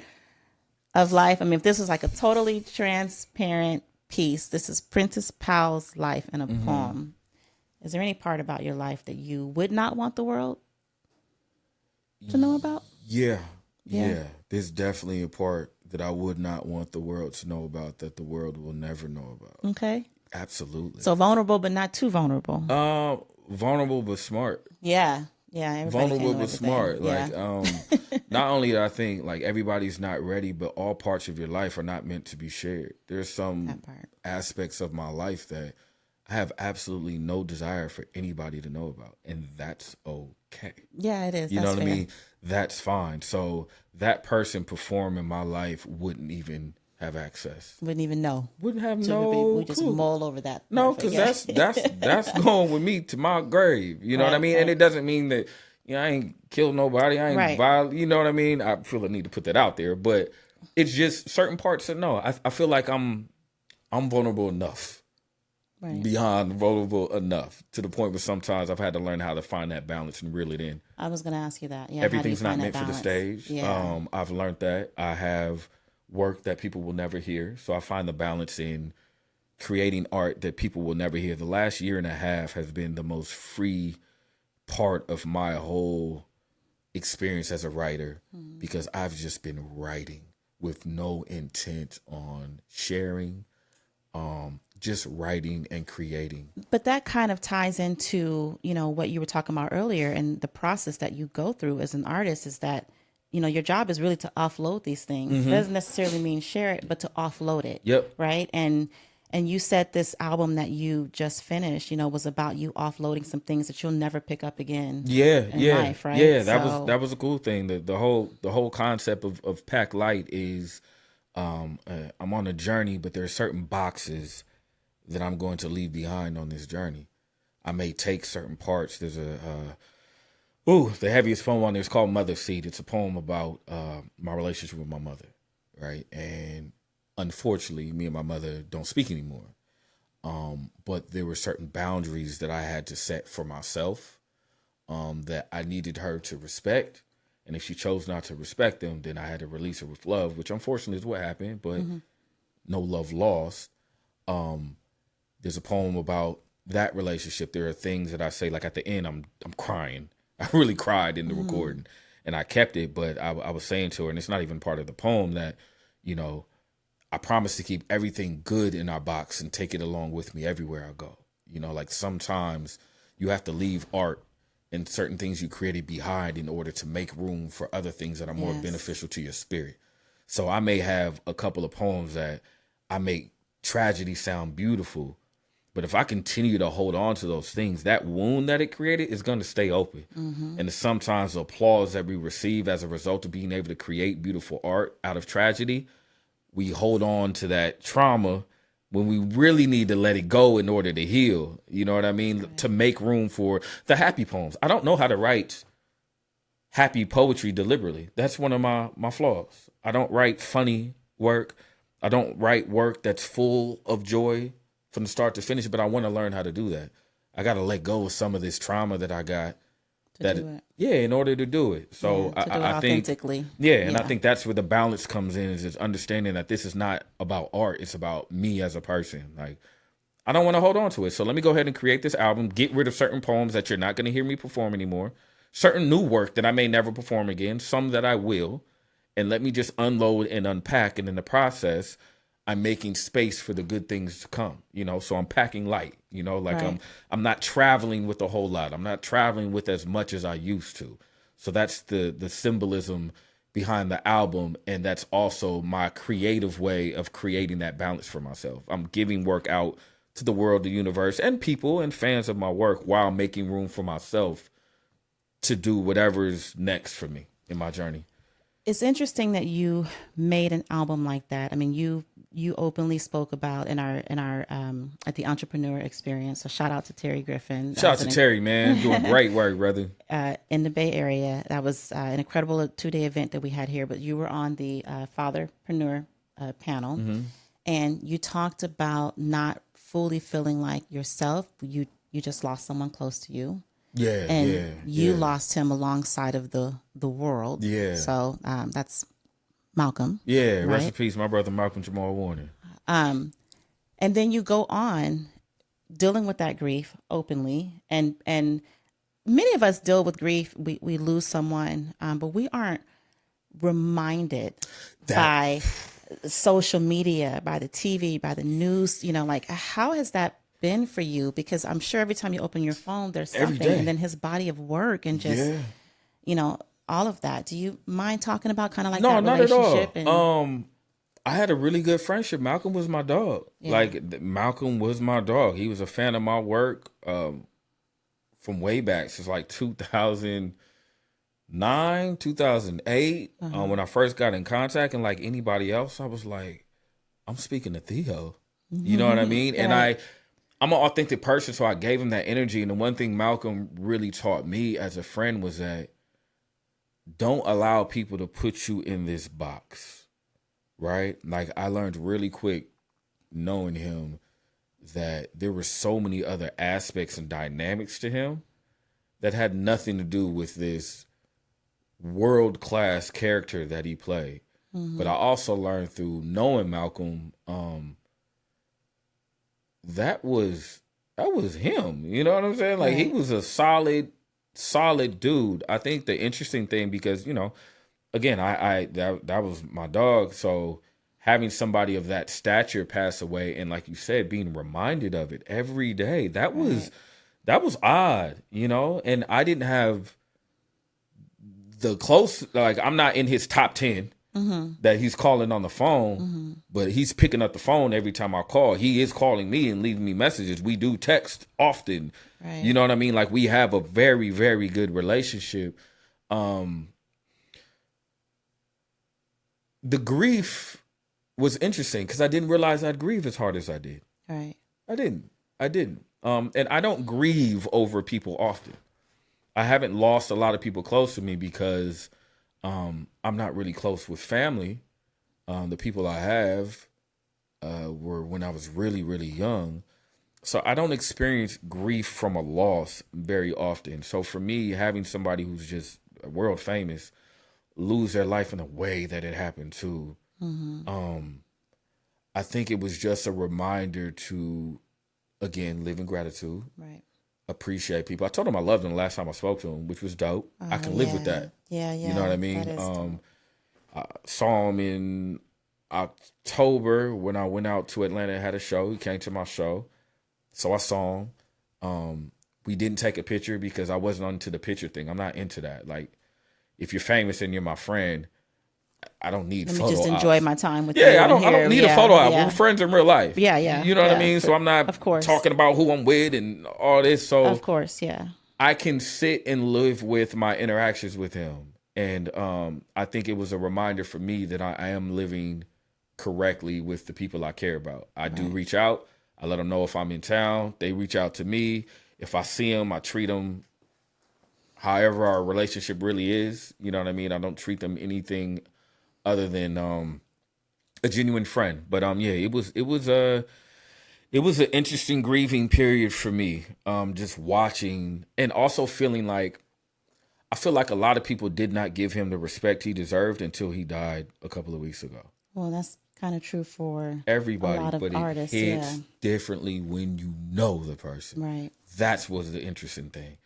of life? I mean, if this was like a totally transparent piece, this is Prentice Powell's life in a poem. Is there any part about your life that you would not want the world to know about? Yeah. Yeah, there's definitely a part that I would not want the world to know about, that the world will never know about. Okay. Absolutely. So vulnerable, but not too vulnerable. Vulnerable but smart. Yeah. Yeah. Everybody can't Vulnerable know but everything. smart. Yeah. Like, not only do I think like everybody's not ready, but all parts of your life are not meant to be shared. There's some aspects of my life that I have absolutely no desire for anybody to know about, and that's okay. Yeah, it is. You That's know what fair. I mean? That's fine. So that person performing my life wouldn't even have access. Wouldn't even know. Wouldn't have So no we just clue. mull over that. No, Perfect. because that's going with me to my grave. You know what I Right, mean? right. And it doesn't mean that I ain't killed nobody. I ain't Right. violent. You know what I mean? I feel I need to put that out there, but it's just certain parts that no. I feel like I'm vulnerable enough. Right. Beyond vulnerable enough to the point where sometimes I've had to learn how to find that balance and reel it in. I was going to ask you that. Yeah. Everything's how do not you find meant for that the balance? stage. Yeah. I've learned that. I have work that people will never hear. So I find the balance in creating art that people will never hear. The last year and a half has been the most free part of my whole experience as a writer because I've just been writing with no intent on sharing, just writing and creating. But that kind of ties into, what you were talking about earlier, and the process that you go through as an artist is that, your job is really to offload these things. It doesn't necessarily mean share it, but to offload it. Yep. Right. And you said this album that you just finished, was about you offloading some things that you'll never pick up again. In life, right? Yeah, that was a cool thing. The whole concept of Pack Light is I'm on a journey, but there are certain boxes that I'm going to leave behind on this journey. I may take certain parts. There's the heaviest poem on there is called Mother Seed. It's a poem about my relationship with my mother, right? And unfortunately, me and my mother don't speak anymore. But there were certain boundaries that I had to set for myself that I needed her to respect. And if she chose not to respect them, then I had to release her with love, which unfortunately is what happened, but no love lost. There's a poem about that relationship. There are things that I say, like at the end, I'm crying. I really cried in the recording, and I kept it. But I was saying to her, and it's not even part of the poem, that, I promise to keep everything good in our box and take it along with me everywhere I go. Like sometimes you have to leave art and certain things you created behind in order to make room for other things that are more beneficial to your spirit. So I may have a couple of poems that I make tragedy sound beautiful, but if I continue to hold on to those things, that wound that it created is going to stay open. And sometimes the applause that we receive as a result of being able to create beautiful art out of tragedy, we hold on to that trauma when we really need to let it go in order to heal. You know what I mean? Right. To make room for the happy poems. I don't know how to write happy poetry deliberately. That's one of my flaws. I don't write funny work. I don't write work that's full of joy from the start to finish, but I want to learn how to do that. I got to let go of some of this trauma that I got. In order to do it. So I think authentically. And I think that's where the balance comes in, is understanding that this is not about art. It's about me as a person. Like, I don't want to hold on to it. So let me go ahead and create this album, get rid of certain poems that you're not going to hear me perform anymore, certain new work that I may never perform again, some that I will, and let me just unload and unpack. And in the process, I'm making space for the good things to come, so I'm packing light, right. I'm not traveling with a whole lot. I'm not traveling with as much as I used to. So that's the symbolism behind the album. And that's also my creative way of creating that balance for myself. I'm giving work out to the world, the universe, and people and fans of my work while making room for myself to do whatever's next for me in my journey. It's interesting that you made an album like that. I mean, you openly spoke about in our at the Entrepreneur Experience. So shout out to Terry Griffin. Shout out to Terry, man, doing great work, brother. In the Bay Area, that was an incredible 2-day event that we had here. But you were on the Fatherpreneur panel, and you talked about not fully feeling like yourself. You just lost someone close to you. You lost him alongside of the world. Yeah. So that's Malcolm. Yeah. Right? Rest in peace, my brother Malcolm Jamal Warner. And then you go on dealing with that grief openly, and many of us deal with grief. We lose someone, but we aren't reminded by social media, by the TV, by the news, like how has that been for you? Because I'm sure every time you open your phone, there's something, and then his body of work and just, all of that. Do you mind talking about kind of like that relationship? Not at all. I had a really good friendship. Malcolm was my dog. Yeah. Like Malcolm was my dog. He was a fan of my work from way back since like 2009, 2008. When I first got in contact, and like anybody else, I was like, I'm speaking to Theo. You know what I mean? And I'm an authentic person, so I gave him that energy. And the one thing Malcolm really taught me as a friend was that don't allow people to put you in this box. Right? Like I learned really quick knowing him that there were so many other aspects and dynamics to him that had nothing to do with this world-class character that he played. But I also learned through knowing Malcolm, that was him. You know what I'm saying? Like he was a solid dude. I think the interesting thing, because, again, that was my dog. So having somebody of that stature pass away, and like you said, being reminded of it every day, that was odd, and I didn't have the close, like I'm not in his top 10 that he's calling on the phone, but he's picking up the phone every time I call. He is calling me and leaving me messages. We do text often. Right. You know what I mean? Like we have a very, very good relationship. The grief was interesting because I didn't realize I'd grieve as hard as I did. Right. I didn't. And I don't grieve over people often. I haven't lost a lot of people close to me because I'm not really close with family. The people I have were when I was really, really young. So I don't experience grief from a loss very often. So for me, having somebody who's just world famous lose their life in a way that it happened to, I think it was just a reminder to, again, live in gratitude. Right. Appreciate people. I told him I loved him the last time I spoke to him, which was dope. I can live with that. Yeah. You know what I mean? I saw him in October when I went out to Atlanta and had a show. He came to my show. So I saw him. We didn't take a picture because I wasn't into the picture thing. I'm not into that. Like, if you're famous and you're my friend, I don't need photo ops. Let me just enjoy my time with you. I don't need a photo op. We're friends in real life. Yeah. You know what I mean? So I'm not talking about who I'm with and all this. So of course, yeah. I can sit and live with my interactions with him. And I think it was a reminder for me that I am living correctly with the people I care about. I do reach out. I let them know if I'm in town. They reach out to me. If I see them, I treat them however our relationship really is. You know what I mean? I don't treat them anything other than a genuine friend. But it was an interesting grieving period for me. Just watching and also feeling like I feel like a lot of people did not give him the respect he deserved until he died a couple of weeks ago. Well, that's kind of true for everybody, a lot of but artists, it hits differently when you know the person. Right. That's what's the interesting thing.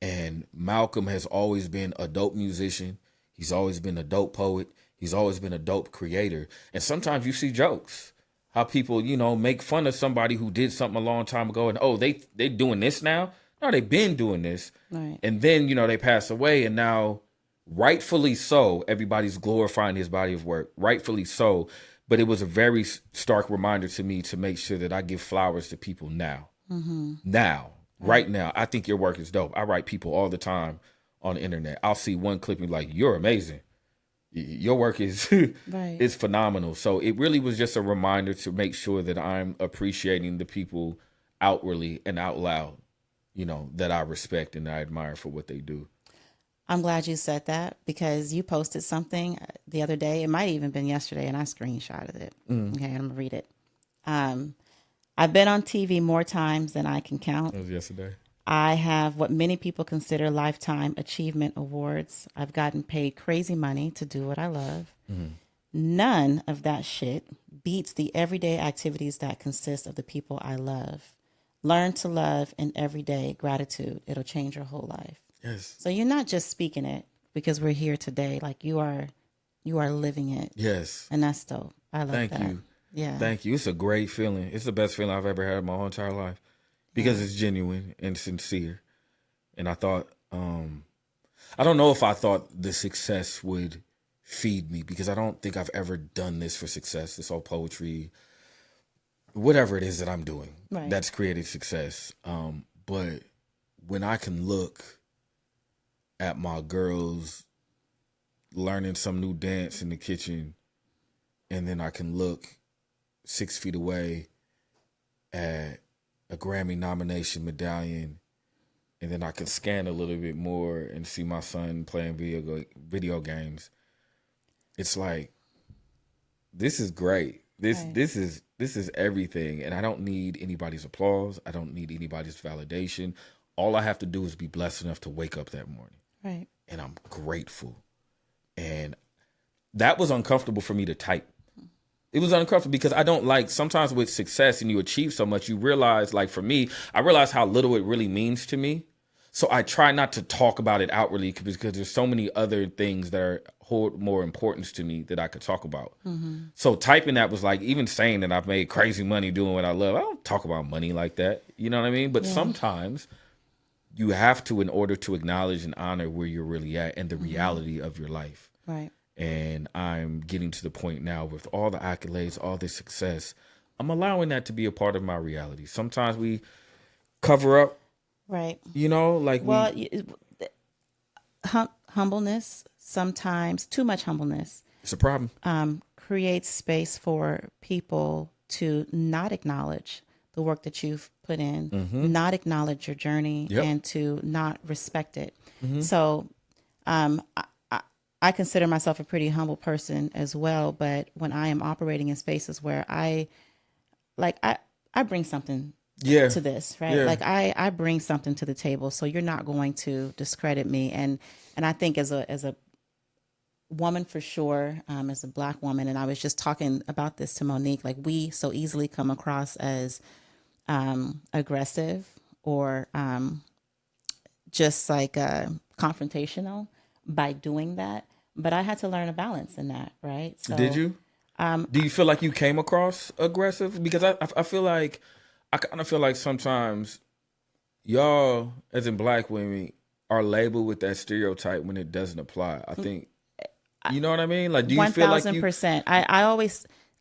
And Malcolm has always been a dope musician. He's always been a dope poet. He's always been a dope creator. And sometimes you see jokes, how people, make fun of somebody who did something a long time ago and, they doing this now? No, they've been doing this. Right. And then, they pass away, and now, rightfully so, everybody's glorifying his body of work. Rightfully so. But it was a very stark reminder to me to make sure that I give flowers to people now. Now. Right now. I think your work is dope. I write people all the time on the internet. I'll see one clip and be like, you're amazing. Your work is is phenomenal. So it really was just a reminder to make sure that I'm appreciating the people outwardly and out loud, that I respect and I admire for what they do. I'm glad you said that because you posted something the other day. It might have even been yesterday, and I screenshotted it. Okay, I'm going to read it. I've been on TV more times than I can count. That was yesterday. I have what many people consider lifetime achievement awards. I've gotten paid crazy money to do what I love. None of that shit beats the everyday activities that consist of the people I love. Learn to love in everyday gratitude. It'll change your whole life. Yes. So you're not just speaking it because we're here today. Like you are You are living it. Yes. And that's dope. I love that. Thank you. Yeah. Thank you. It's a great feeling. It's the best feeling I've ever had in my whole entire life because it's genuine and sincere. And I thought, I don't know if I thought the success would feed me because I don't think I've ever done this for success. This whole poetry, whatever it is that I'm doing, that's created success. But when I can look at my girls learning some new dance in the kitchen, and then I can look 6 feet away at a Grammy nomination medallion, and then I can scan a little bit more and see my son playing video games. It's like, this is great. This is everything, and I don't need anybody's applause. I don't need anybody's validation. All I have to do is be blessed enough to wake up that morning. Right. And I'm grateful. And that was uncomfortable for me to type. It was uncomfortable because I don't like, sometimes with success and you achieve so much, you realize, like for me, I realize how little it really means to me. So I try not to talk about it outwardly because there's so many other things that hold more importance to me that I could talk about. Mm-hmm. So typing that was like, even saying that I've made crazy money doing what I love, I don't talk about money like that. You know what I mean? But sometimes you have to, in order to acknowledge and honor where you're really at and the reality of your life. Right. And I'm getting to the point now with all the accolades, all the success, I'm allowing that to be a part of my reality. Sometimes we cover up, right? You know, like humbleness, sometimes too much humbleness. It's a problem. Creates space for people to not acknowledge the work that you've put in, not acknowledge your journey, and to not respect it. So I consider myself a pretty humble person as well, but when I am operating in spaces where I bring something to this, right? Like I bring something to the table, so you're not going to discredit me. And I think as a woman for sure, as a Black woman, and I was just talking about this to Monique, like we so easily come across as aggressive or just like confrontational by doing that. But I had to learn a balance in that, right? So, did you? Do you feel like you came across aggressive? Because I feel like, I kind of feel like sometimes y'all, as in Black women, are labeled with that stereotype when it doesn't apply. I think, you know what I mean? Like, do you feel like 1,000%.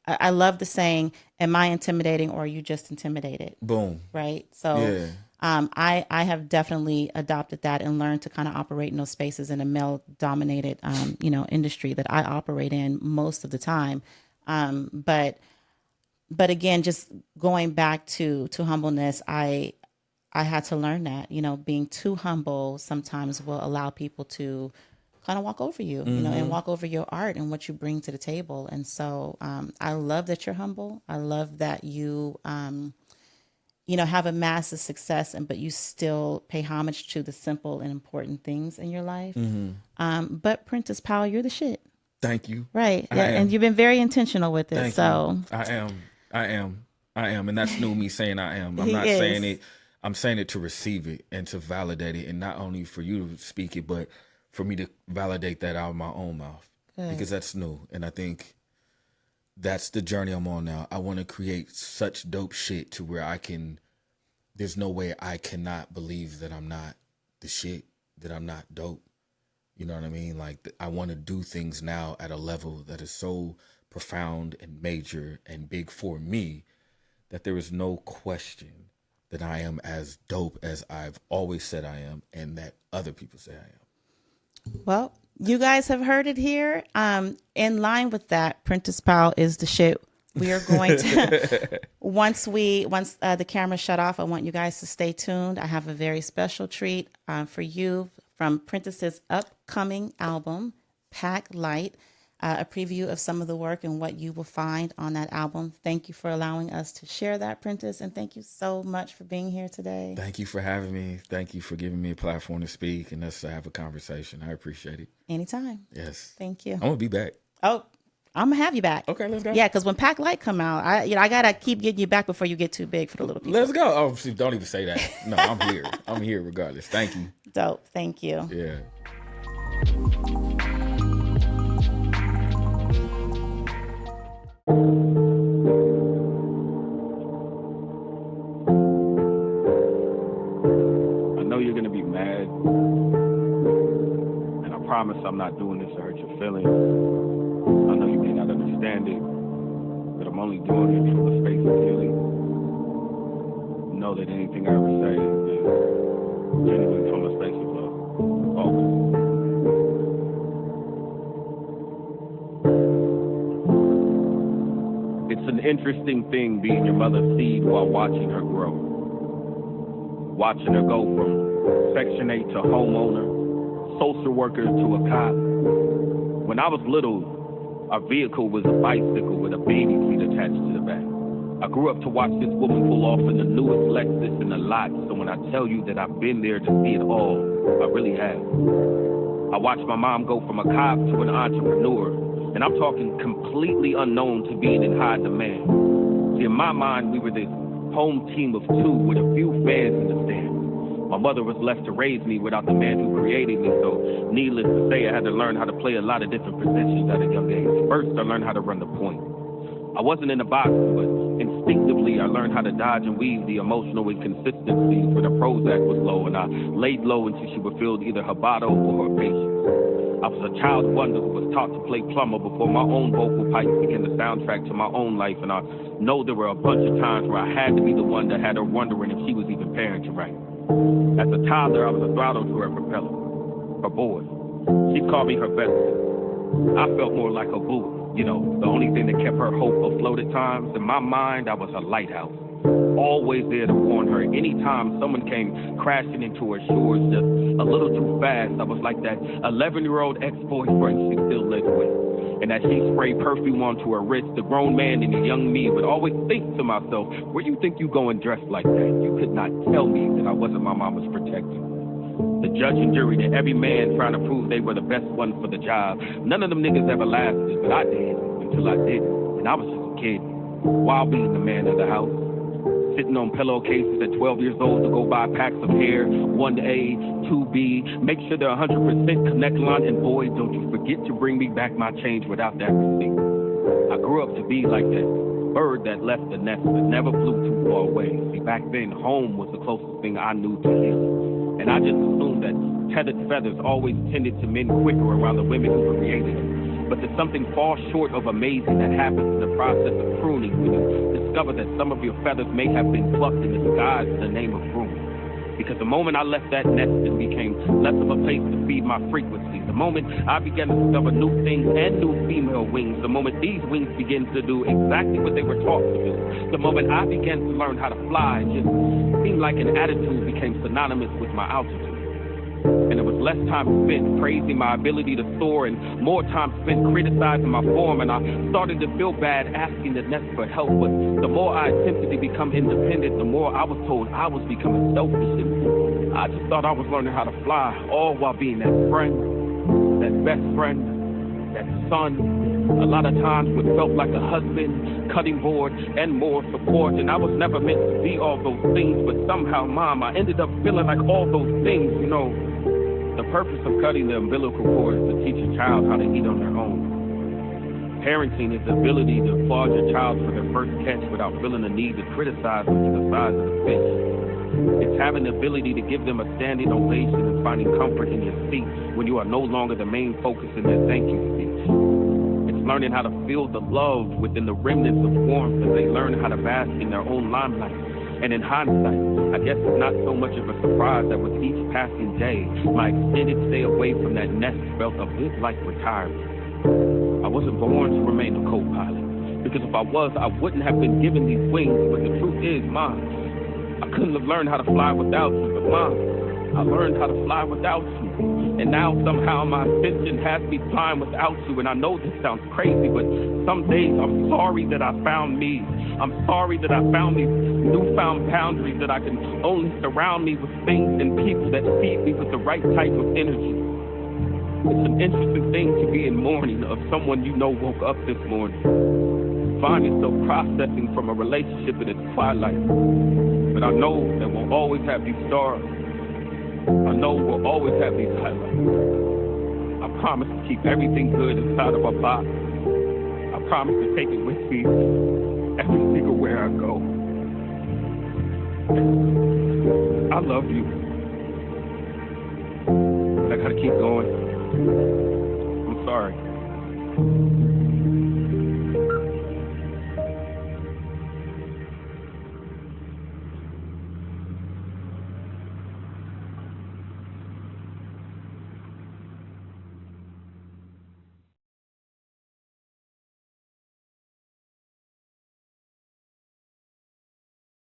I love the saying, am I intimidating or are you just intimidated? Boom. Right? So I have definitely adopted that and learned to kind of operate in those spaces in a male-dominated, industry that I operate in most of the time. But again, just going back to humbleness, I had to learn that, being too humble sometimes will allow people to kind of walk over you, and walk over your art and what you bring to the table. And so I love that you're humble. I love that you have a massive success, but you still pay homage to the simple and important things in your life. But Prentice Powell, you're the shit. Thank you. Right. Yeah. And you've been very intentional with it. Thank so you. I am. And that's new me saying I am. I'm not saying it. I'm saying it to receive it and to validate it. And not only for you to speak it, but for me to validate that out of my own mouth. Good. Because that's new. And I think that's the journey I'm on now. I want to create such dope shit to where there's no way I cannot believe that I'm not the shit, that I'm not dope. You know what I mean? Like, I want to do things now at a level that is so profound and major and big for me that there is no question that I am as dope as I've always said I am and that other people say I am. Well, you guys have heard it here. In line with that, Prentice Powell is the shit. We are going to, once the camera shut off, I want you guys to stay tuned. I have a very special treat for you from Prentice's upcoming album, Pack Light, a preview of some of the work and what you will find on that album. Thank you for allowing us to share that, Prentice, and thank you so much for being here today. Thank you for having me. Thank you for giving me a platform to speak and us to have a conversation. I appreciate it. Anytime. Yes. Thank you. I'm going to be back. Oh, I'm going to have you back. Okay, let's go. Yeah, because when Pack Light come out, I got to keep getting you back before you get too big for the little people. Let's go. Oh, don't even say that. No, I'm here. I'm here regardless. Thank you. Dope. Thank you. Yeah. I know you're gonna be mad, and I promise I'm not doing this to hurt your feelings. I know you may not understand it, but I'm only doing it from a space of healing. Know that anything I ever say is genuine from a space of love. Always. It's an interesting thing being your mother's seed while watching her grow. Watching her go from Section 8 to homeowner, social worker to a cop. When I was little, our vehicle was a bicycle with a baby seat attached to the back. I grew up to watch this woman pull off in the newest Lexus in the lot, so when I tell you that I've been there to see it all, I really have. I watched my mom go from a cop to an entrepreneur, and I'm talking completely unknown to being in high demand. See, in my mind, we were this home team of two with a few fans in the stands. My mother was left to raise me without the man who created me, so needless to say, I had to learn how to play a lot of different positions at a young age. First, I learned how to run the point. I wasn't in the box, but instinctively I learned how to dodge and weave the emotional inconsistencies when her Prozac was low, and I laid low until she fulfilled either her bottle or her patience. I was a child wonder who was taught to play plumber before my own vocal pipes became the soundtrack to my own life, and I know there were a bunch of times where I had to be the one that had her wondering if she was even parenting right. As a toddler, I was a throttle to her propeller, her boy. She called me her best friend. I felt more like a boo. You know, the only thing that kept her hope afloat at times. In my mind, I was a lighthouse, always there to warn her. Anytime someone came crashing into her shores just a little too fast, I was like that 11-year-old ex-boyfriend she still lived with. And as she sprayed perfume onto her wrist, the grown man in the young me would always think to myself, where you think you going dressed like that? You could not tell me that I wasn't my mama's protector. The judge and jury to every man trying to prove they were the best one for the job. None of them niggas ever lasted, but I did until I didn't. And I was just a kid, while being the man of the house. Sitting on pillowcases at 12 years old to go buy packs of hair, 1A, 2B, make sure they're 100% connect line, and boy, don't you forget to bring me back my change without that receipt. I grew up to be like that bird that left the nest but never flew too far away. See, back then, home was the closest thing I knew to healing. And I just assumed that tethered feathers always tended to mend quicker around the women who created them. But there's something far short of amazing that happens in the process of pruning when you discover that some of your feathers may have been plucked in disguise in the name of grooming. Because the moment I left that nest, it became less of a place to feed my frequency. The moment I began to discover new things and new female wings, the moment these wings began to do exactly what they were taught to do, the moment I began to learn how to fly, it just seemed like an attitude became synonymous with my altitude. And it was less time spent praising my ability to soar and more time spent criticizing my form, and I started to feel bad asking the nest for help. But the more I attempted to become independent, the more I was told I was becoming selfish, and I just thought I was learning how to fly, all while being that friend, that best friend, that son, a lot of times what felt like a husband, cutting board, and more support. And I was never meant to be all those things, but somehow, Mom, I ended up feeling like all those things. You know, the purpose of cutting the umbilical cord is to teach a child how to eat on their own. Parenting is the ability to applaud your child for their first catch without feeling the need to criticize them for the size of the fish. It's having the ability to give them a standing ovation and finding comfort in your seat when you are no longer the main focus in their thank you speech. It's learning how to feel the love within the remnants of warmth as they learn how to bask in their own limelight. And in hindsight, I guess it's not so much of a surprise that with each passing day, my extended stay away from that nest felt a bit like retirement. I wasn't born to remain a co-pilot, because if I was, I wouldn't have been given these wings. But the truth is, Mom, I couldn't have learned how to fly without you. But Mom, I learned how to fly without you. And now somehow my ascension has me flying without you. And I know this sounds crazy, but some days I'm sorry that I found me. I'm sorry that I found these newfound boundaries, that I can only surround me with things and people that feed me with the right type of energy. It's an interesting thing to be in mourning of someone you know woke up this morning. Find yourself processing from a relationship in its twilight. But I know that we'll always have these stars. I know we'll always have these highlights. I promise to keep everything good inside of our box. I promise to take it with me every single where I go. I love you. I gotta keep going. I'm sorry.